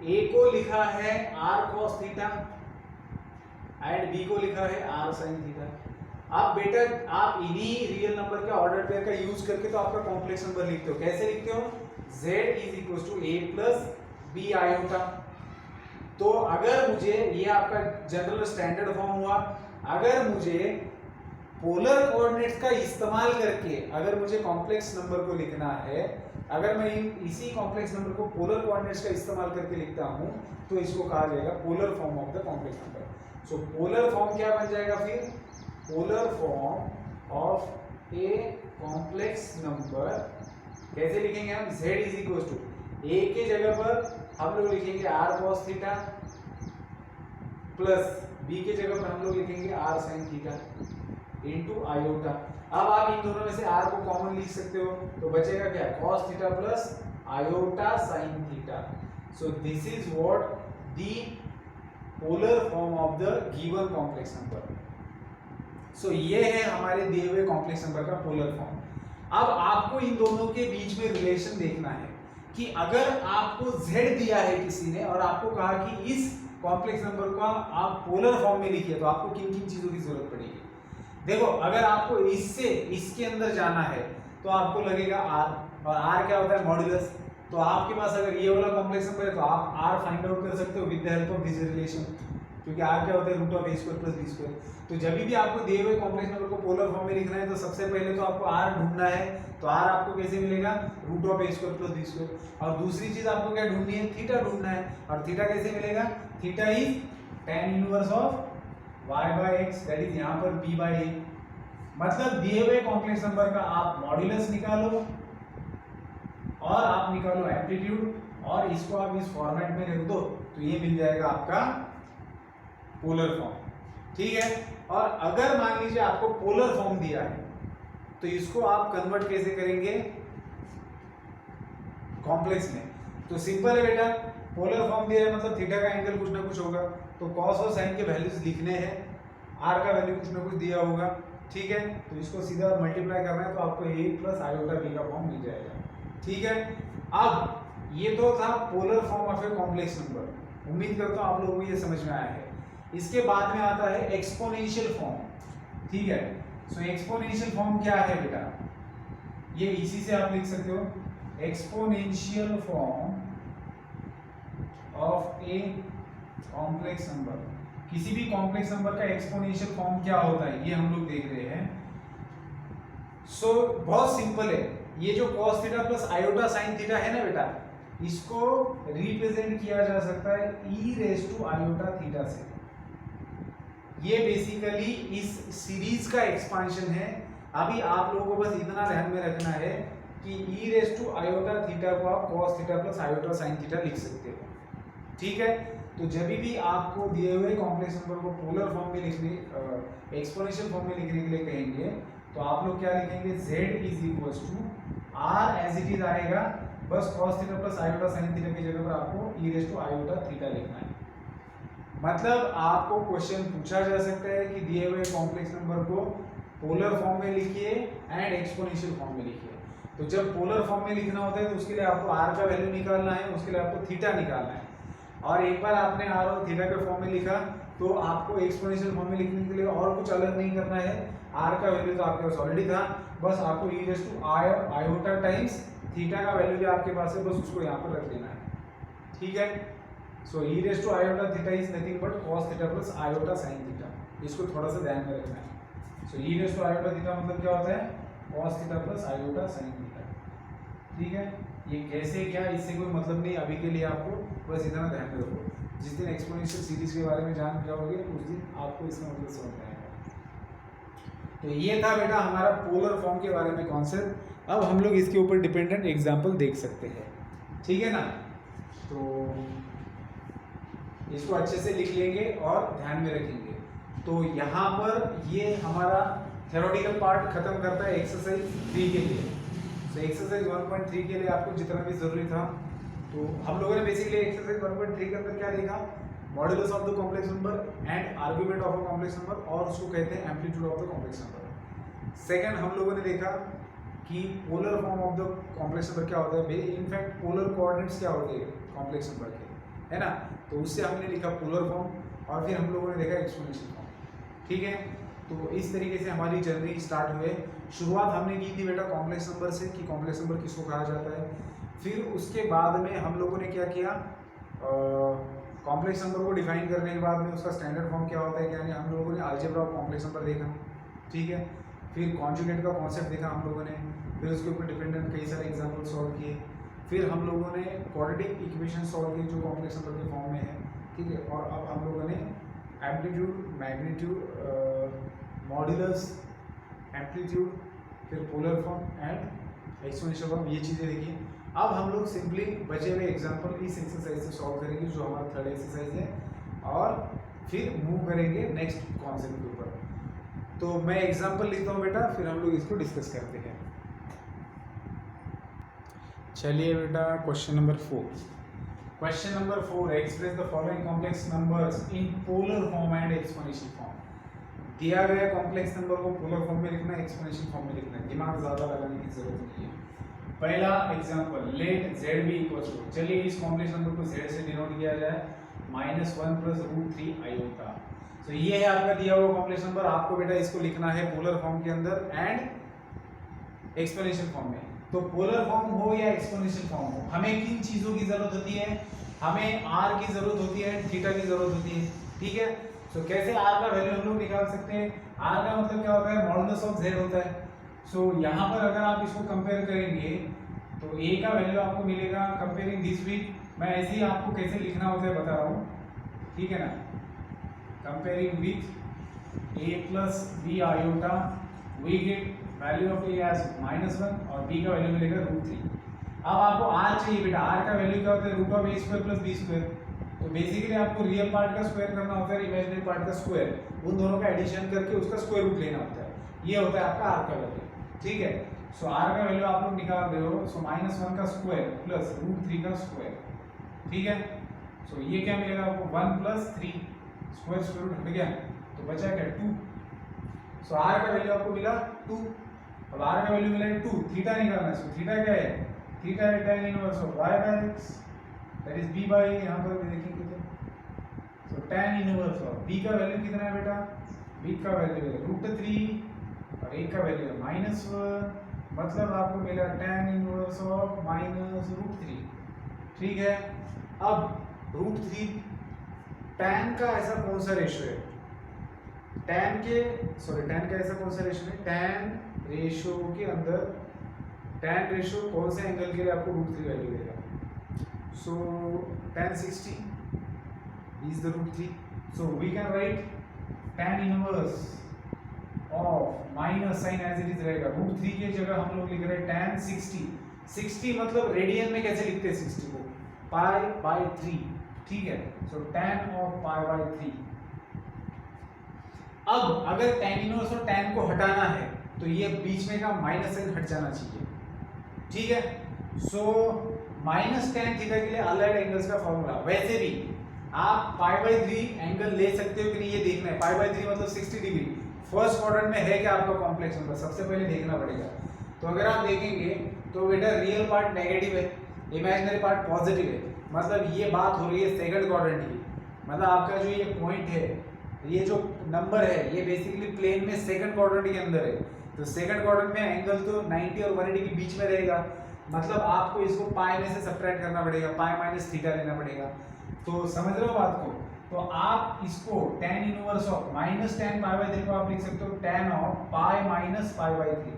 a को लिखा है r cos theta and b को लिखा है r sin थीटा। अब बेटा आप इन्हीं रियल नंबर के ऑर्डर पेयर का यूज करके तो आपका कॉम्प्लेक्स नंबर लिखते हो। कैसे लिखते हो, z is equal to a plus b iota. तो अगर मुझे, ये आपका जनरल स्टैंडर्ड फॉर्म हुआ, अगर मुझे पोलर कोऑर्डिनेट्स का इस्तेमाल करके अगर मुझे कॉम्प्लेक्स नंबर को लिखना है, अगर मैं इसी कॉम्प्लेक्स नंबर को पोलर कोऑर्डिनेट्स का इस्तेमाल करके लिखता हूं, तो इसको कहा जाएगा polar form of the complex number. So polar form क्या बन जाएगा फिर, polar form of a complex number कैसे लिखेंगे हम, z is equal to a के जगह पर हम लोग लिखेंगे r cos theta plus b के जगह पर हम लोग लिखेंगे r sin theta into iota. अब आप इन दोनों में से r को कॉमन लिख सकते हो, तो बचेगा क्या, cos theta plus iota sin theta. So this is what the polar form of the given complex number. सो ये है हमारे दिए हुए कॉम्प्लेक्स नंबर का पोलर फॉर्म। अब आपको इन दोनों के बीच में रिलेशन देखना है कि अगर आपको z दिया है किसी ने और आपको कहा कि इस कॉम्प्लेक्स नंबर का आप पोलर फॉर्म में लिखिए, तो आपको किन किन चीजों की जरूरत पड़ेगी। देखो, अगर आपको इससे इसके अंदर जाना है तो आपको लगेगा r, और r क्या होता है, मॉड्यूलस। तो आपके पास अगर ये वाला कॉम्प्लेक्स नंबर है तो आप r फाइंड आउट कर सकते हो with the help of this relation, क्योंकि r क्या होता है, root of a square plus b square. तो जब भी आपको दिए हुए कॉम्प्लेक्स नंबर को पोलर फॉर्म में लिखना है, तो सबसे पहले तो आपको r ढूंढना है। तो r आपको कैसे मिलेगा, root of a square plus b square. और दूसरी चीज आपको क्या ढूंढनी है, थीटा ढूंढना है। और थीटा कैसे मिलेगा, theta is tan inverse of y by x, that is यहां पर b बाय a। मतलब दिए हुए कॉम्प्लेक्स नंबर का आप मॉड्यूलस निकालो और आप निकालो एम्पलीट्यूड, और इसको आप इस फॉर्मेट में लिख दो, तो ये मिल जाएगा आपका पोलर फॉर्म। ठीक है, और अगर मान लीजिए आपको पोलर फॉर्म दिया है, तो इसको आप कन्वर्ट कैसे करेंगे कॉम्प्लेक्स में। तो सिंपल है बेटा, पोलर फॉर्म दिया है मतलब थीटा का एंगल कुछ ना कुछ होगा, तो कॉस और साइन के वैल्यूज लिखने हैं, आर का वैल्यू कुछ ना कुछ दिया होगा। ठीक है, तो इसको सीधा मल्टीप्लाई करना है, तो आपको a प्लस आयोटा b का फॉर्म मिल जाएगा। ठीक है, अब ये तो था polar form of a complex number. उम्मीद करता हूँ आप लोगों को ये समझ में आया है। इसके बाद में आता है एक्सपोनेंशियल फॉर्म। ठीक है, सो एक्सपोनेंशियल फॉर्म क्या है बेटा, ये इसी से आप लिख सकते हो, exponential form of a complex number. किसी भी कॉम्प्लेक्स नंबर का एक्सपोनेंशियल फॉर्म क्या होता है, ये हम लोग देख रहे हैं। सो बहुत सिंपल है, ये जो cos theta plus iota sin theta है ना बेटा, इसको रिप्रेजेंट किया जा सकता है e raise to iota theta से। ये बेसिकली इस सीरीज का एक्सपांशन है। अभी आप लोगों को बस इतना ध्यान में रखना है कि e raise to iota theta को आप cos theta plus iota sin theta लिख सकते हो। ठीक है, तो जब भी आपको दिए हुए कॉम्प्लेक्स नंबर को पोलर फॉर्म में लिखने, एक्सपोनेंशियल फॉर्म में लिखने के लिए कहेंगे, तो आप लोग क्या लिखेंगे, z is equal to r as it is आएगा, बस cos theta plus iota sin theta की जगह पर आपको e raise to iota theta लिखना है। मतलब आपको क्वेश्चन पूछा जा सकता है कि दिए हुए कॉम्प्लेक्स नंबर को पोलर फॉर्म में लिखिए एंड एक्सपोनेंशियल फॉर्म में लिखिए। तो जब पोलर फॉर्म में लिखना होता है तो उसके लिए आपको r का वैल्यू निकालना है, उसके लिए आपको थीटा निकालना है। और एक बार आपने r और थीटा के फॉर्म में लिखा, तो आपको एक्सपोनेंशियल फॉर्म में लिखने के लिए और कुछ अलग नहीं करना है। r का वैल्यू तो आपके पास ऑलरेडी था, बस आपको e raise to iota times theta का वैल्यू भी आपके पास है, बस उसको यहाँ पर रख देना है। ठीक है, so e raise to iota theta is nothing but cos theta plus iota sin theta. इसको थोड़ा सा ध्यान में रखना है। So E raise to iota theta मतलब क्या होता है, cos theta plus iota sine theta. ठीक है, ये कैसे क्या इससे कोई मतलब नहीं, अभी के लिए आपको बस इतना ध्यान में रखो। जिस दिन एक्सपोनेंशियल सीरीज के बारे में जान जाओगे उस दिन आपको इसका मतलब समझ में आएगा। तो ये था बेटा हमारा पोलर फॉर्म के बारे में कॉन्सेप्ट। अब हम लोग इसके ऊपर डिपेंडेंट एग्जाम्पल देख सकते हैं, ठीक है ना। तो इसको अच्छे से लिख लेंगे और ध्यान में रखेंगे। तो यहाँ पर ये हमारा थ्योरेटिकल पार्ट खत्म करता है एक्सरसाइज 3 के लिए। तो एक्सरसाइज 1.3 के लिए आपको जितना भी जरूरी था, तो हम लोगों ने बेसिकली एक्सरसाइज 1.3 के अंदर क्या देखा, modulus of the complex number and argument of a complex number, और उसको कहते हैं amplitude of the complex number. Second हम लोगों ने देखा कि polar form of the complex number क्या होता है, इनफैक्ट पोलर कोऑर्डिनेट्स क्या होते हैं कॉम्प्लेक्स नंबर के, है ना। तो उससे हमने लिखा पोलर फॉर्म, और फिर हम लोगों ने देखा एक्सपोनेंशियल फॉर्म। ठीक है, तो इस तरीके से हमारी जर्नी स्टार्ट हुए। शुरुआत हमने की थी बेटा कॉम्प्लेक्स नंबर से कि कॉम्प्लेक्स नंबर किसको कहा जाता है। फिर उसके बाद में हम लोगों ने क्या किया, कॉम्प्लेक्स नंबर को डिफाइन करने के बाद में उसका स्टैंडर्ड फॉर्म क्या होता है क्या नहीं, हम लोगों ने अलजेब्रा ऑफ कॉम्प्लेक्स नंबर देखा। ठीक है, फिर कॉन्जुगेट का कॉन्सेप्ट देखा हम लोगों ने, फिर उसके ऊपर डिपेंडेंट कई सारे एग्जाम्पल सॉल्व किए। फिर हम लोगों ने क्वाड्रेटिक इक्वेशन सॉल्व किए जो कॉम्प्लेक्स नंबर के फॉर्म में है। ठीक है, और अब हम लोगों ने एम्पलीट्यूड, मैग्नीट्यूड, मॉड्यूलस, एम्पलीट्यूड, फिर polar form and exponential form, ये चीज़ें देखी। अब हम लोग सिंपली बचे हुए एग्जाम्पल इस एक्सरसाइज से सॉल्व करेंगे जो हमारा थर्ड एक्सरसाइज है, और फिर मूव करेंगे नेक्स्ट कॉन्सेप्ट के ऊपर। तो मैं एग्जाम्पल लिखता हूँ बेटा, फिर हम लोग इसको डिस्कस करते हैं। चलिए बेटा, question number 4। Question number 4, express the following complex numbers in polar form and exponential form. दिया गया कॉम्प्लेक्स नंबर को पोलर फॉर्म में लिखना है, एक्सपोनेंशियल फॉर्म में लिखना है, दिमाग ज़्यादा लगाने की जरूरत नहीं है। पहला example, let Z be equal to, चलिए इस कॉम्प्लेक्स नंबर को जेड से डिनोट किया जाए, -1 + √3 आयोटा। तो ये है आपका दिया हुआ कॉम्प्लेक्स नंबर। आपको बेटा इसको लिखना है पोलर फॉर्म के अंदर एंड एक्सपोनेंशियल फॉर्म में। तो पोलर फॉर्म हो या एक्सपोनेंशियल फॉर्म हो, हमें किन चीजों की जरूरत होती है, हमें आर की जरूरत होती है, थीटा की जरूरत होती है। ठीक है, तो कैसे आर का वैल्यू हम लोग निकाल सकते हैं, आर का मतलब क्या होता है, मॉडुलस ऑफ जेड होता है। सो यहाँ पर अगर आप इसको कंपेयर करेंगे तो ए का वैल्यू आपको मिलेगा, कंपेयरिंग दिस विद, मैं ऐसे ही आपको कैसे लिखना होता है बता रहा हूँ, ठीक है ना। Comparing with a + b iota, we get value of a as -1 और b का वैल्यू मिलेगा √3। अब आपको r चाहिए बेटा, r का वैल्यू क्या होता है, √a² + b²। तो बेसिकली आपको रियल पार्ट का स्क्वायर करना होता है, इमेजिनरी पार्ट का स्क्वायर, उन दोनों का एडिशन करके उसका स्क्वायर रूट लेना होता है। ये होता है आपका r का वैल्यू। ठीक है, सो r का वैल्यू आप लोग निकाल रहे हो, सो -1 का स्क्वायर प्लस √3 का स्क्वायर। ठीक है, सो ये क्या मिलेगा आपको, 1 + 3 स्क्वायर रूट हट गया तो बचा क्या 2। सो r का वैल्यू आपको मिला 2, अब r का वैल्यू मिला 2, थीटा निकालना है। सो थीटा क्या है, थीटा है tan inverse of y/x, that is b/a। यहां पर भी देखेंगे तो सो tan इनवर्स ऑफ b का वैल्यू कितना है बेटा, b का वैल्यू है √3 और a का वैल्यू है -1, मतलब आपको मिला tan इनवर्स ऑफ -√3। ठीक है, अब √3 tan का ऐसा कौन सा रेशियो है, tan का ऐसा कौन सा रेशियो है, tan रेशियो के अंदर tan रेशियो कौन से एंगल के लिए आपको √3 वैल्यू देगा। सो tan 60 is the √3, so we can write tan inverse of minus sign as it is रहेगा, √3 की जगह हम लोग लिख रहे हैं tan 60 मतलब रेडियन में कैसे लिखते हैं 60 को, π/3। ठीक है, सो tan of π/3। अब अगर tan इनवर्स और tan को हटाना है तो ये बीच में का माइनस साइन हट जाना चाहिए। ठीक है, सो -tan थीटा के लिए अलाइड एंगल्स का फॉर्मूला, वैसे भी आप π/3 एंगल ले सकते हो कि नहीं ये देखना है। π/3 मतलब 60 डिग्री। फर्स्ट क्वाड्रेंट में है क्या आपका कॉम्प्लेक्स नंबर, सबसे पहले देखना पड़ेगा। तो अगर आप देखेंगे तो बेटा रियल पार्ट नेगेटिव है, इमेजिनरी पार्ट पॉजिटिव है, मतलब ये बात हो रही है सेकंड क्वाड्रेंट की। मतलब आपका जो ये पॉइंट है, ये जो नंबर है, ये बेसिकली प्लेन में सेकंड क्वाड्रेंट के अंदर है। तो सेकंड क्वाड्रेंट में एंगल तो 90 और 180 के बीच में रहेगा, मतलब आपको इसको पाई में से सब्ट्रैक्ट करना पड़ेगा, पाई - थीटा लेना पड़ेगा। तो समझ रहे हो बात को, तो आप इसको tan इनवर्स ऑफ -tan π/3 को आप लिख सकते हो tan ऑफ पाई माइनस π/3।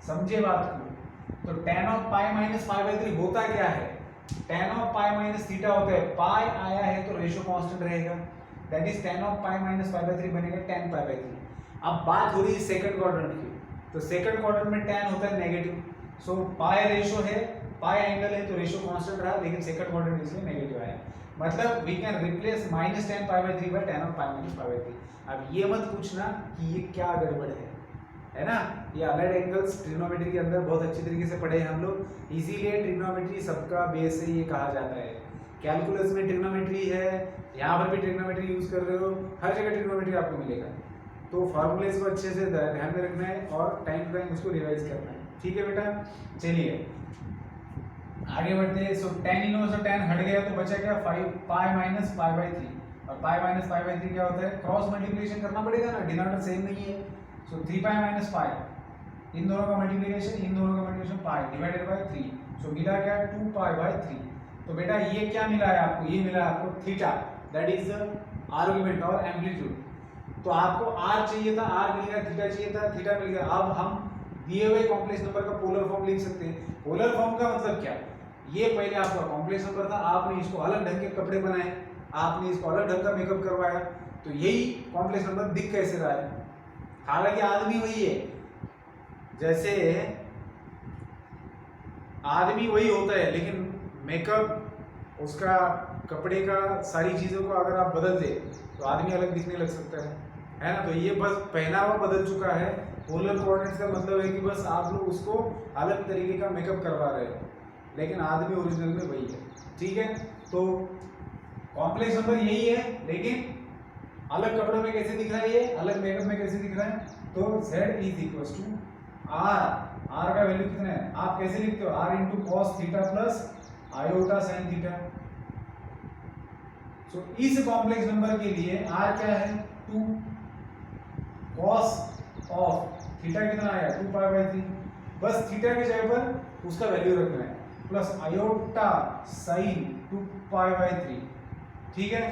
समझे बात को? तो tan ऑफ पाई माइनस π/3 होता क्या है? tan of pi minus theta होता है, पाई आया है तो रेशियो कांस्टेंट रहेगा, that is tan of pi minus π/3 बनेगा tan π/3। अब बात हो रही है सेकंड क्वाड्रेंट की, तो सेकंड क्वाड्रेंट में tan होता है नेगेटिव, सो पाई रेशियो है, पाई एंगल है तो रेशियो कांस्टेंट रहा, लेकिन सेकंड क्वाड्रेंट इसलिए नेगेटिव आया। मतलब we can replace -tan π/3 by tan of pi minus π/3। अब ये मत पूछना कि ये क्या गड़बड़ है ना? ये अलाइड एंगल्स ट्रिग्नोमेट्री के अंदर बहुत अच्छी तरीके से पढ़े हैं हम लोग, इसीलिए ट्रिग्नोमेट्री सबका बेस है ये कहा जाता है। कैलकुलस में ट्रिग्नोमेट्री है, यहाँ पर भी ट्रिग्नोमेट्री यूज कर रहे हो, हर जगह ट्रिग्नोमेट्री आपको मिलेगा। तो फार्मूलेस को अच्छे से ध्यान में रखना है और टाइम टू टाइम उसको रिवाइज करना है, ठीक है बेटा? चलिए आगे बढ़ते हैं। सो tan इनवर्स और tan हट गया तो बचा क्या? 5 पाई माइनस π/3, और पाई माइनस π/3 क्या होता है? क्रॉस मल्टीप्लिकेशन करना पड़ेगा ना, डिनोमिनेटर सेम नहीं है। सो 3 पाई माइनस पाई, इन दोनों का मल्टीप्लिकेशन, इन दोनों का मल्टीप्लिकेशन पाई डिवाइडेड बाय 3, सो मिला क्या? 2 π/3। तो बेटा ये क्या मिला है आपको? ये मिला आपको थीटा, दैट इज आर्गुमेंट और एम्पलीट्यूड। तो आपको r चाहिए था, r मिल गया, थीटा चाहिए था, थीटा मिल गया। अब हम दिए हुए कॉम्प्लेक्स नंबर का पोलर फॉर्म लिख सकते हैं। पोलर फॉर्म का मतलब क्या? ये पहले आपका कॉम्प्लेक्स नंबर था, आपने इसको अलग ढंग के कपड़े बनाए, आपने इसको अलग ढंग का मेकअप करवाया, तो यही कॉम्प्लेक्स नंबर दिख कैसे रहा है? हालांकि आदमी वही है, जैसे आदमी वही होता है, लेकिन मेकअप, उसका कपड़े का, सारी चीजों को अगर आप बदल दे तो आदमी अलग दिखने लग सकता है ना? तो ये बस पहनावा बदल चुका है। पोलर कोऑर्डिनेट्स का मतलब है कि बस आप लोग उसको अलग तरीके का मेकअप करवा रहे हो, लेकिन आदमी ओरिजिनल में वही है, ठीक है? तो कॉम्प्लेक्स नंबर यही है, लेकिन अलग कपड़ों में कैसे दिख रहा है, ये अलग मेकअप में कैसे दिख रहा है? तो z is equal to r का वैल्यू कितना है? आप कैसे लिखते हो? r into cos theta plus iota sine theta. So इस कॉम्प्लेक्स नंबर के लिए r क्या है? 2 कॉस ऑफ थीटा कितना आया? 2 π/3। बस थीटा की जगह पर उसका वैल्यू रखना है, प्लस आयोटा साइन 2 π/3, ठीक है?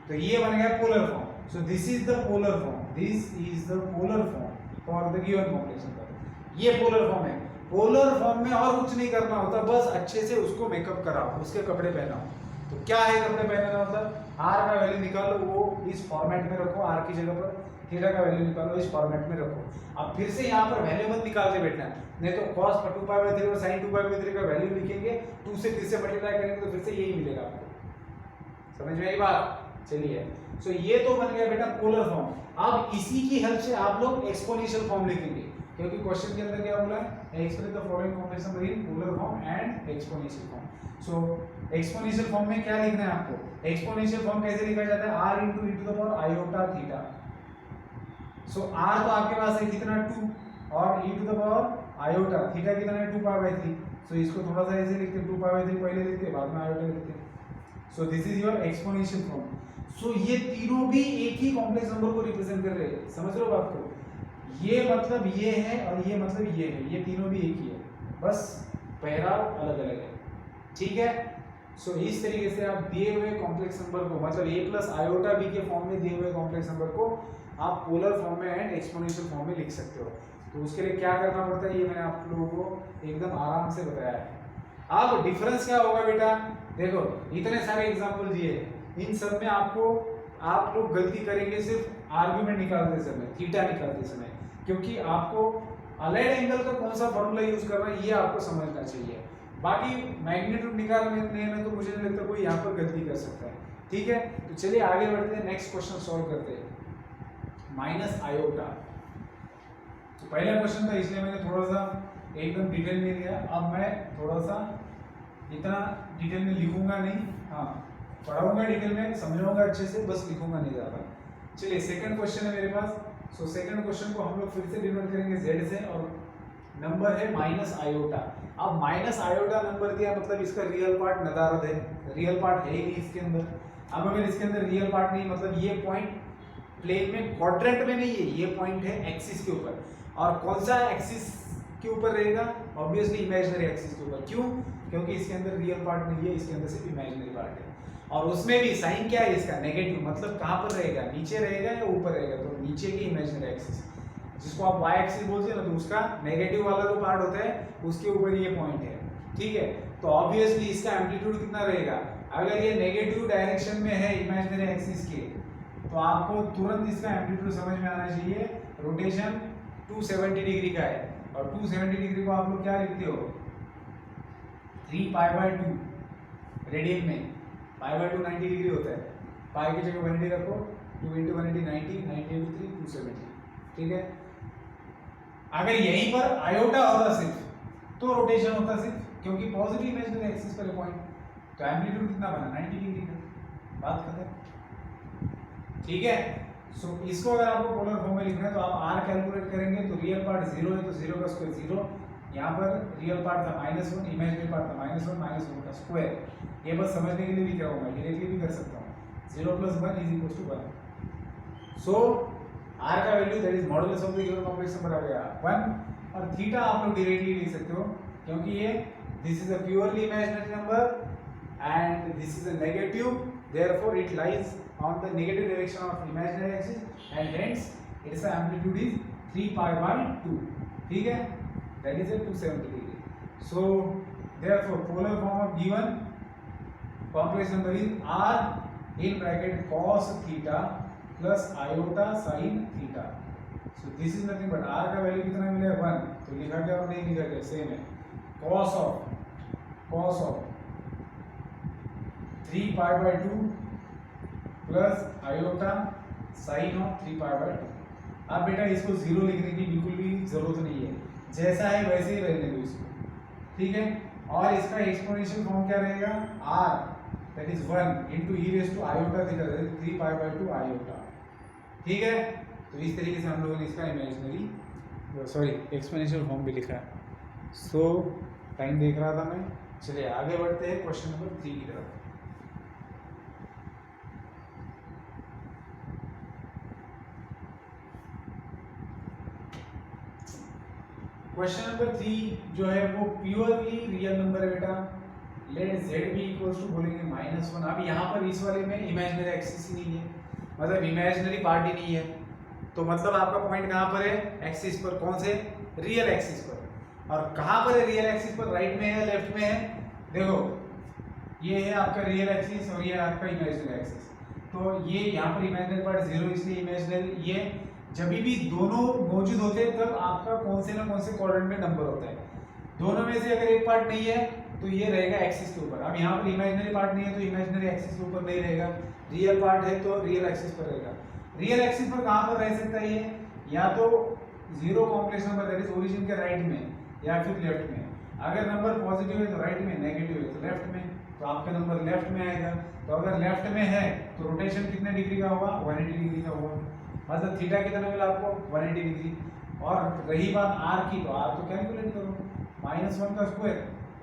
तो ये बन गया polar form. So this is the polar form, this is the polar form for the given complex number. ये पोलर फॉर्म है। पोलर फॉर्म में और कुछ नहीं करना होता, बस अच्छे से उसको मेकअप कराओ, उसके कपड़े पहनाओ। तो क्या है कपड़े पहनना? मतलब r का वैल्यू निकालो, वो इस फॉर्मेट में रखो, r की जगह पर थीटा का वैल्यू निकालो, इस फॉर्मेट में रखो। अब फिर से यहाँ पर वैल्यू मत निकाल के बैठना, नहीं तो cos 2 π/3 और sin 2 π/3 का वैल्यू लिखेंगे, 2 से फिर से मल्टीप्लाई करेंगे तो फिर से यही मिलेगा आपको। समझ में आई बात? चलिए, सो ये तो बन गया बेटा पोलर फॉर्म। अब इसी की हेल्प से आप लोग एक्सपोनेंशियल फॉर्म लिखेंगे, क्योंकि क्वेश्चन के अंदर क्या बोला है? Express the following complex number in polar form and exponential form. So exponential form में क्या लिखना है आपको? एक्सपोनेंशियल फॉर्म कैसे लिखा जाता है? r into e to the power iota theta. So r तो आपके पास है कितना? 2, और e to the power iota theta कितना है? 2 π/3। सो इसको थोड़ा सा ऐसे लिखते हैं, 2 π/3 पहले लिखते हैं, बाद में iota लिखते हैं। So this is your exponential form. So ये तीनों भी एक ही कॉम्प्लेक्स नंबर को रिप्रेजेंट कर रहे हैं, समझ रहे हो बात को? ये मतलब ये है और ये मतलब ये है, ये तीनों भी एक ही है, बस पहराव अलग अलग है, ठीक है? सो इस तरीके से आप दिए हुए कॉम्प्लेक्स नंबर को, मतलब a प्लस आयोटा b के फॉर्म में दिए हुए कॉम्प्लेक्स नंबर को आप पोलर फॉर्म में एंड एक्सपोनेंशियल फॉर्म में लिख सकते हो। तो उसके लिए क्या करना पड़ता है ये मैंने आप लोगों को एकदम आराम से बताया है। अब डिफरेंस क्या होगा बेटा? देखो इतने सारे एग्जांपल दिए हैं, इन सब में आपको आप लोग गलती करेंगे सिर्फ आर्गुमेंट निकालते समय, थीटा निकालते समय, क्योंकि आपको अलाइड एंगल का कौन सा फॉर्मूला यूज करना है ये आपको समझना चाहिए। बाकी मैग्नीट्यूड निकालने में तो मुझे नहीं लगता कोई यहाँ पर गलती कर सकता है, ठीक है? तो चलिए आगे बढ़ते हैं, नेक्स्ट क्वेश्चन सॉल्व करते हैं। माइनस आयोटा, तो पहला क्वेश्चन था इसलिए मैंने थोड़ा सा एकदम डिटेल में लिया। अब मैं थोड़ा सा इतना डिटेल में लिखूंगा नहीं, हाँ पढ़ाऊंगा डिटेल में, समझाऊंगा अच्छे से, बस लिखूंगा नहीं ज़्यादा। चलिए सेकंड क्वेश्चन है मेरे पास। सो सेकंड क्वेश्चन को हम लोग फिर से डिनोट करेंगे z से, और नंबर है माइनस आयोटा। अब माइनस आयोटा नंबर दिया मतलब इसका रियल पार्ट नदारद है, रियल पार्ट है ही नहीं इसके अंदर। अब अगर इसके अंदर रियल पार्ट नहीं, मतलब ये पॉइंट प्लेन में क्वाड्रेंट में नहीं है, ये पॉइंट है एक्सिस के ऊपर, और कौन सा एक्सिस के ऊपर रहेगा? ऑब्वियसली इमेजिनरी एक्सिस के ऊपर। क्यों? क्योंकि इसके अंदर रियल पार्ट नहीं है, इसके अंदर सिर्फ इमेजिनरी पार्ट है। और उसमें भी साइन क्या है इसका, नेगेटिव, मतलब कहाँ पर रहेगा, नीचे रहेगा या ऊपर रहेगा, तो नीचे की इमेजिनरी एक्सिस, जिसको आप वाई एक्सिस बोलते हैं ना, तो उसका नेगेटिव वाला जो पार्ट होता है उसके ऊपर ये पॉइंट है, ठीक है। तो ऑब्वियसली इसका एम्पलीट्यूड कितना रहेगा, अगर ये नेगेटिव डायरेक्शन में है इमेजिनरी एक्सिस के, तो आपको तुरंत इसका एम्पलीट्यूड समझ में आना चाहिए, रोटेशन 270 डिग्री का है, और 270 डिग्री को आप लोग क्या लिखते हो, 3π/2 रेडियन में, π/2 90 डिग्री होता है, पाई की जगह 180 रखो, 2 × 180 90, 90 × 3 270, ठीक है। अगर यहीं पर आयोटा होता सिर्फ तो रोटेशन होता सिर्फ, क्योंकि पॉजिटिव इमेजिनरी एक्सिस पर पॉइंट, तो एम्पलीट्यूड कितना बना 90 डिग्री का, बात खत्म, ठीक है। सो इसको अगर आपको पोलर फॉर्म में लिखना है तो आप r कैलकुलेट करेंगे, तो रियल पार्ट 0 है तो 0 का स्क्वायर 0, यहाँ पर रियल पार्ट था -1, इमेजिनरी पार्ट था -1, -1 का स्क्वायर, ये बस समझने के लिए लिख रहा हूँ, मैं डायरेक्टली भी कर सकता हूँ, 0 + 1 = 1। सो r का value that is modulus of the given complex number आ गया 1, और थीटा आप लोग डायरेक्टली लिख सकते हो, क्योंकि ये this is a purely imaginary number and this is a negative, therefore it lies on the negative direction of imaginary axis and hence its amplitude is 3π/2, ठीक है, that is a 270 degree. So therefore polar form of given complex number is r in bracket cos theta plus iota sin theta. So this is nothing but r का value कितना मिलेगा 1, तो लिखा गया और नहीं लिखा गया सेम है, cos of 3π/2 plus iota sine of 3π/2। अब बेटा इसको 0 लिखने की बिल्कुल भी जरूरत नहीं है, जैसा है वैसे ही रहने दो इसको, ठीक है। और इसका एक्सपोनेंशियल फॉर्म क्या रहेगा, r that is 1 × e⁻ iota theta 3π/2 iota, ठीक है। तो इस तरीके से हम लोगों ने इसका एक्सपोनेंशियल फॉर्म भी लिखा है। सो टाइम देख रहा था मैं, चलिए आगे बढ़ते हैं क्वेश्चन नंबर 3 की तरफ। क्वेश्चन नंबर 3 जो है वो प्योरली रियल नंबर है बेटा, लेट z भी इक्वल्स टू बोलेंगे -1। अब यहाँ पर इस वाले में इमेजिनरी एक्सिस ही नहीं है, मतलब इमेजिनरी पार्ट ही नहीं है, तो मतलब आपका पॉइंट कहाँ पर है, एक्सिस पर, कौन से, रियल एक्सिस पर। और कहाँ पर है रियल एक्सिस पर, राइट में है लेफ्ट में है, देखो ये है आपका रियल एक्सिस और ये है आपका इमेजिनरी एक्सिस, तो ये यहाँ पर इमेजिनरी पार्ट 0 इसलिए इमेजिनरी, ये जब भी दोनों मौजूद होते हैं तब आपका कौन से ना कौन से क्वाड्रेंट में नंबर होता है, दोनों में से अगर एक पार्ट नहीं है तो ये रहेगा एक्सिस के ऊपर। अब यहाँ पर इमेजिनरी पार्ट नहीं है तो इमेजिनरी एक्सिस के ऊपर नहीं रहेगा, रियल पार्ट है तो रियल एक्सिस पर रहेगा। रियल एक्सिस पर कहाँ पर रह सकता है ये, या तो 0 complex number that is origin के राइट में या फिर लेफ्ट में, अगर नंबर पॉजिटिव है तो राइट में, नेगेटिव है तो लेफ्ट में, तो आपका नंबर लेफ्ट में आएगा। तो अगर लेफ्ट में है तो रोटेशन कितने डिग्री का होगा, 180 डिग्री का होगा, मतलब थीटा कितना मिला आपको 180 डिग्री। और रही बात r की, तो r तो कैलकुलेट करो, -1 का स्क्वायर,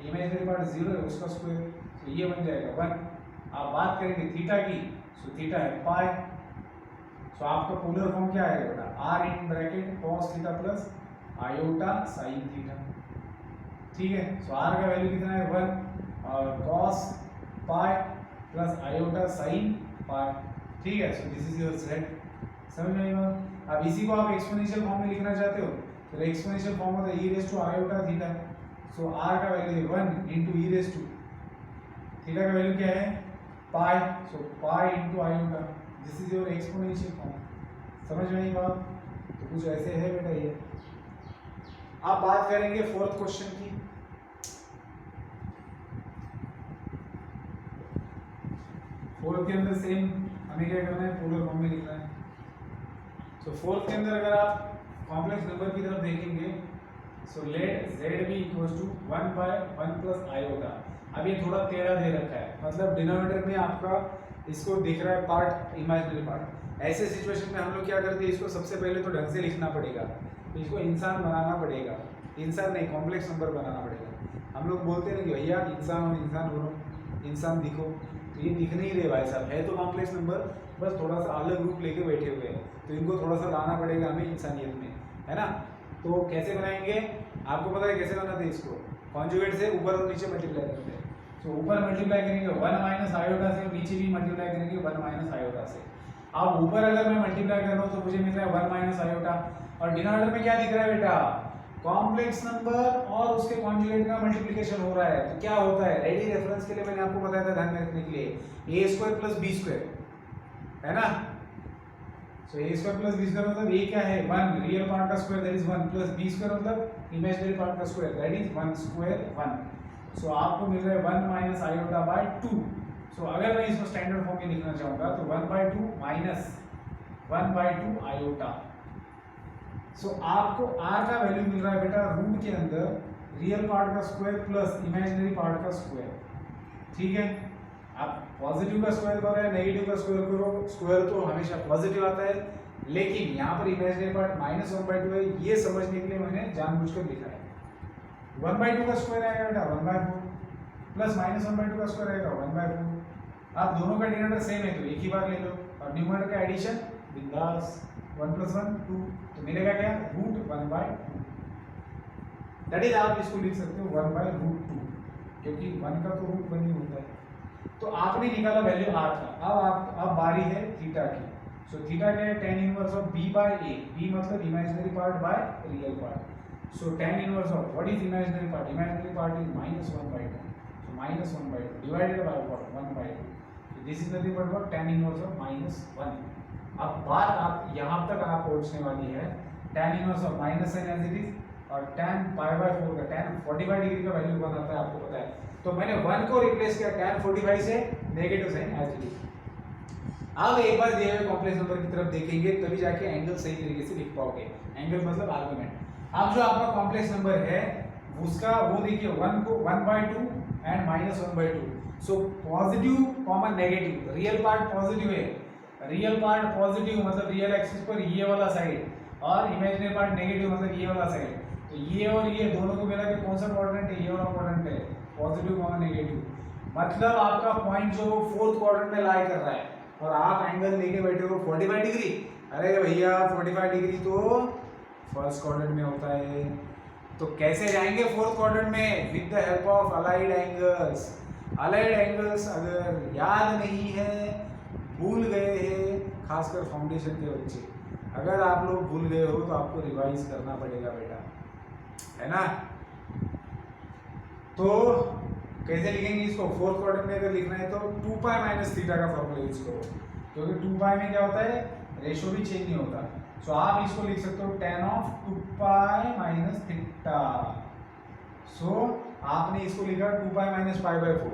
इमेजिनरी पार्ट 0 है उसका स्क्वायर, तो ये बन जाएगा 1। आप बात करेंगे थीटा की, सो थीटा है पाई, सो आपका पोलर फॉर्म क्या आएगा बेटा, r in bracket cos theta plus iota sin theta, ठीक है। सो r का वैल्यू कितना है 1 और cos pi plus iota sin पाई, ठीक है। सो दिस इज योर सेट, समझ में आएगा। अब इसी को आप एक्सपोनेंशियल फॉर्म में लिखना चाहते हो तो एक्सपोनेंशियल फॉर्म होता है e⁻ iota theta, so r का वैल्यू है 1 × e⁻, थीटा का वैल्यू क्या है पाई, सो पाई × iota, this is your exponential form, समझ में आई बात। तो कुछ ऐसे है बेटा ये। आप बात करेंगे फोर्थ क्वेश्चन की, फोर्थ के अंदर सेम हमें क्या करना है, पोलर फॉर्म में लिखना है। तो फोर्थ के अंदर अगर आप कॉम्प्लेक्स नंबर की तरफ देखेंगे, सो लेट z भी इक्वल्स टू 1/1 प्लस आयोटा। अब ये थोड़ा टेढ़ा दे रखा है, मतलब डिनोमिनेटर में आपका इसको दिख रहा है पार्ट इमेजिनरी पार्ट। ऐसे सिचुएशन में हम लोग क्या करते हैं, इसको सबसे पहले तो ढंग से लिखना पड़ेगा, तो इसको इंसान बनाना पड़ेगा, इंसान नहीं कॉम्प्लेक्स नंबर बनाना पड़ेगा। हम लोग बोलते हैं ना कि भैया इंसान हो, इंसान बोलो, इंसान दिखो, तो ये दिख नहीं रहे भाई साहब, है तो कॉम्प्लेक्स नंबर, बस थोड़ा सा अलग रूप लेके बैठे हुए हैं, तो इनको थोड़ा सा लाना पड़ेगा हमें इंसानियत में, है ना। तो कैसे बनाएंगे, आपको पता है कैसे बनाते हैं इसको, कॉन्जुगेट से ऊपर और नीचे मल्टीप्लाई करते हैं। तो ऊपर मल्टीप्लाई करेंगे 1 माइनस आयोटा से और नीचे भी मल्टीप्लाई करेंगे 1 माइनस आयोटा से। अब ऊपर अगर मैं मल्टीप्लाई कर रहा हूँ तो मुझे मिल रहा है 1 माइनस आयोटा, और डिनोमिनेटर में क्या दिख रहा है बेटा, कॉम्प्लेक्स नंबर और उसके कॉन्जुगेट का मल्टीप्लिकेशन हो रहा है। तो क्या होता है, रेडी रेफरेंस के लिए मैंने आपको बताया था ध्यान में रखने के लिए, a square plus b square है ना। सो a square plus b square मतलब a क्या है 1, रियल पार्ट का square that is 1, plus b square मतलब इमेजिनरी पार्ट का स्क्वायर दैट इज 1 स्क्वायर 1। सो आपको मिल रहा है 1 माइनस आयोटा बाय 2। सो अगर मैं इसको स्टैंडर्ड फॉर्म में लिखना चाहूंगा तो 1/2 माइनस 1/2 आयोटा। सो आपको r का वैल्यू मिल रहा है बेटा रूट के अंदर रियल पार्ट का स्क्वायर प्लस इमेजिनरी पार्ट का स्क्वायर, ठीक है। आप पॉजिटिव का स्क्वायर करो या नेगेटिव का स्क्वायर करो, स्क्वायर तो हमेशा पॉजिटिव आता है, लेकिन यहाँ पर इमेजिनरी पार्ट -1/2 है, ये समझने के लिए मैंने जानबूझकर लिखा है। 1/2 का स्क्वायर आएगा बेटा 1/4 प्लस -1/2 का स्क्वायर आएगा 1/4। आप दोनों का डिनोमिनेटर सेम है तो एक ही बार ले लो, और न्यूमरेटर का एडिशन बिंदास 1 + 1 2, तो मिलेगा क्या रूट 1/2। दैट इज आप इसको लिख सकते हो 1/√2, क्योंकि 1 का तो रूट 1 ही होता है। तो आपने निकाला वैल्यू r का, अब बारी है थीटा की। सो थीटा क्या है, tan inverse of b/a, b मतलब imaginary part by real part. So tan inverse of what is imaginary part, imaginary part is -1/2, so -1/2 divided by what 1/2, so this is nothing but what tan inverse of -1। अब बात आप यहां तक आप पहुंचने वाली है, tan inverse of -n as it is, और tan π/4 का tan 45 डिग्री का वैल्यू बनाता है, आपको पता है। तो मैंने 1 को रिप्लेस किया tan 45 से, negative sign as it is. अब एक बार दिए हुए कॉम्प्लेक्स नंबर की तरफ देखेंगे तभी जाके एंगल सही तरीके से लिख पाओगे। एंगल मतलब आर्गुमेंट। अब जो आपका कॉम्प्लेक्स नंबर है उसका वो देखिए 1 को 1/2 and -1/2। So positive common negative, real part positive है, रियल पार्ट पॉजिटिव मतलब रियल एक्सिस पर ये वाला साइड, और इमेजिनरी पार्ट नेगेटिव मतलब ये वाला साइड। तो ये और ये दोनों को मिला के कौन सा क्वाड्रेंट है, ये वाला क्वाड्रेंट है, पॉजिटिव कॉमन नेगेटिव। मतलब आपका पॉइंट जो 4th क्वाड्रेंट में लाई कर रहा है, और आप एंगल लेके बैठे हो 45 डिग्री। अरे भैया 45 डिग्री तो फर्स्ट क्वाड्रेंट में होता है, तो कैसे जाएंगे 4th क्वाड्रेंट में, with the help of allied angles. Allied angles अगर याद नहीं है, भूल गए हैं, खासकर फाउंडेशन के बच्चे, अगर आप लोग भूल गए हो तो आपको रिवाइज करना पड़ेगा बेटा, है ना। तो कैसे लिखेंगे इसको, 4th क्वाड्रेंट में अगर लिखना है तो 2π - थीटा का फॉर्मूला यूज करो, क्योंकि 2π में क्या होता है, रेशो भी चेंज नहीं होता। सो आप इसको लिख सकते हो tan ऑफ 2π - थीटा। सो आपने इसको लिखा 2π - π/4,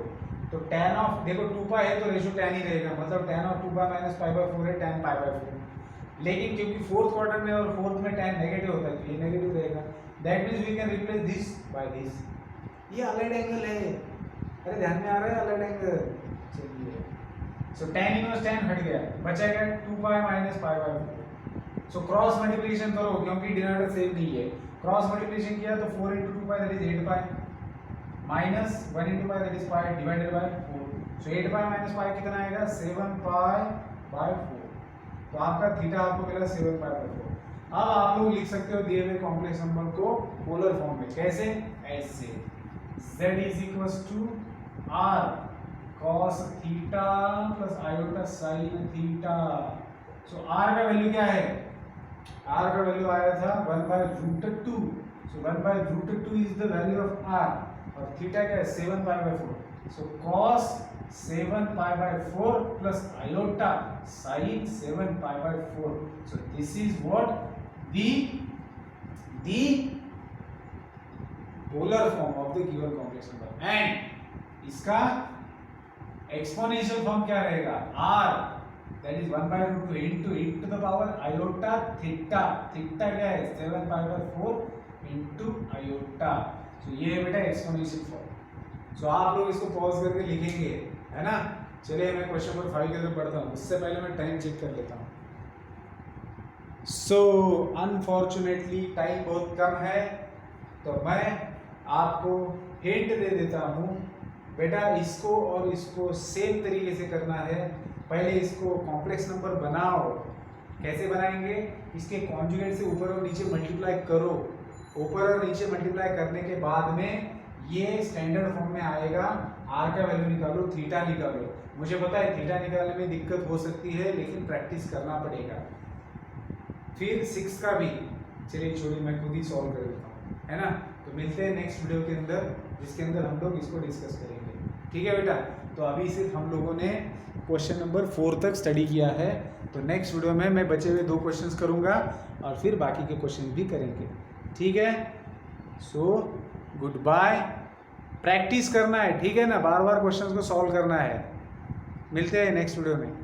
तो tan ऑफ देखो 2π है तो रेशो tan ही रहेगा, मतलब tan ऑफ 2π - π/4 है tan π/4। लेकिन क्योंकि 4th क्वाड्रेंट में और 4th में tan नेगेटिव होता है तो ये नेगेटिव रहेगा, that means we can replace this by this. ये अलाइड एंगल है, अरे ध्यान में आ रहा है अलाइड एंगल। चलिए सो tan इनवर्स tan हट गया, बचेगा 2π - π/4। सो क्रॉस मल्टीप्लिकेशन करो, क्योंकि डिनोमिनेटर सेम नहीं है, क्रॉस मल्टीप्लिकेशन किया तो 4 × 2π that is 8π, minus 1 × π that is π divided by 4। So 8π - π कितना आएगा 7π/4। तो आपका थीटा आपको मिला 7π/4। अब आप लोग लिख सकते हो दिए हुए कॉम्प्लेक्स नंबर को पोलर फॉर्म में, कैसे, ऐसे z = r cos theta plus iota sin theta. So r का वैल्यू क्या है, r का वैल्यू आया था 1/√2। So 1/√2 is the value of r, और थीटा क्या है 7π/4। So cos 7π/4 plus iota sin 7π/4। So this is what the polar form of the given complex number, and इसका एक्सपोनेंशियल फॉर्म क्या रहेगा, r that is 1/√2 into e to the power iota theta। Theta क्या है 7π/4 into iota। सो ये है बेटा exponential form. सो आप लोग इसको पॉज करके लिखेंगे, है ना। चलिए मैं क्वेश्चन नंबर 5 की तरफ बढ़ता हूँ, उससे पहले मैं टाइम चेक कर लेता हूँ। सो अनफॉर्चुनेटली टाइम बहुत कम है, तो मैं आपको हिंट दे देता हूँ बेटा, इसको और इसको सेम तरीके से करना है। पहले इसको कॉम्प्लेक्स नंबर बनाओ, कैसे बनाएंगे, इसके कॉन्जुगेट से ऊपर और नीचे मल्टीप्लाई करो, ऊपर और नीचे मल्टीप्लाई करने के बाद में ये स्टैंडर्ड फॉर्म में आएगा, आर का वैल्यू निकालो, थीटा निकालो। मुझे पता है थीटा निकालने में दिक्कत हो सकती है, लेकिन प्रैक्टिस करना पड़ेगा। फिर 6 का भी चलिए छोड़िए, मैं खुद ही सॉल्व कर देता हूँ, है ना। तो मिलते हैं नेक्स्ट वीडियो के अंदर, जिसके अंदर हम लोग इसको डिस्कस करेंगे, ठीक है बेटा। तो अभी सिर्फ हम लोगों ने क्वेश्चन नंबर 4 तक स्टडी किया है। तो नेक्स्ट वीडियो में मैं बचे हुए 2 क्वेश्चंस करूँगा और फिर बाकी के क्वेश्चन भी करेंगे, ठीक है। So good bye. प्रैक्टिस करना है, ठीक है ना, बार बार क्वेश्चंस को सॉल्व करना है। मिलते हैं नेक्स्ट वीडियो में।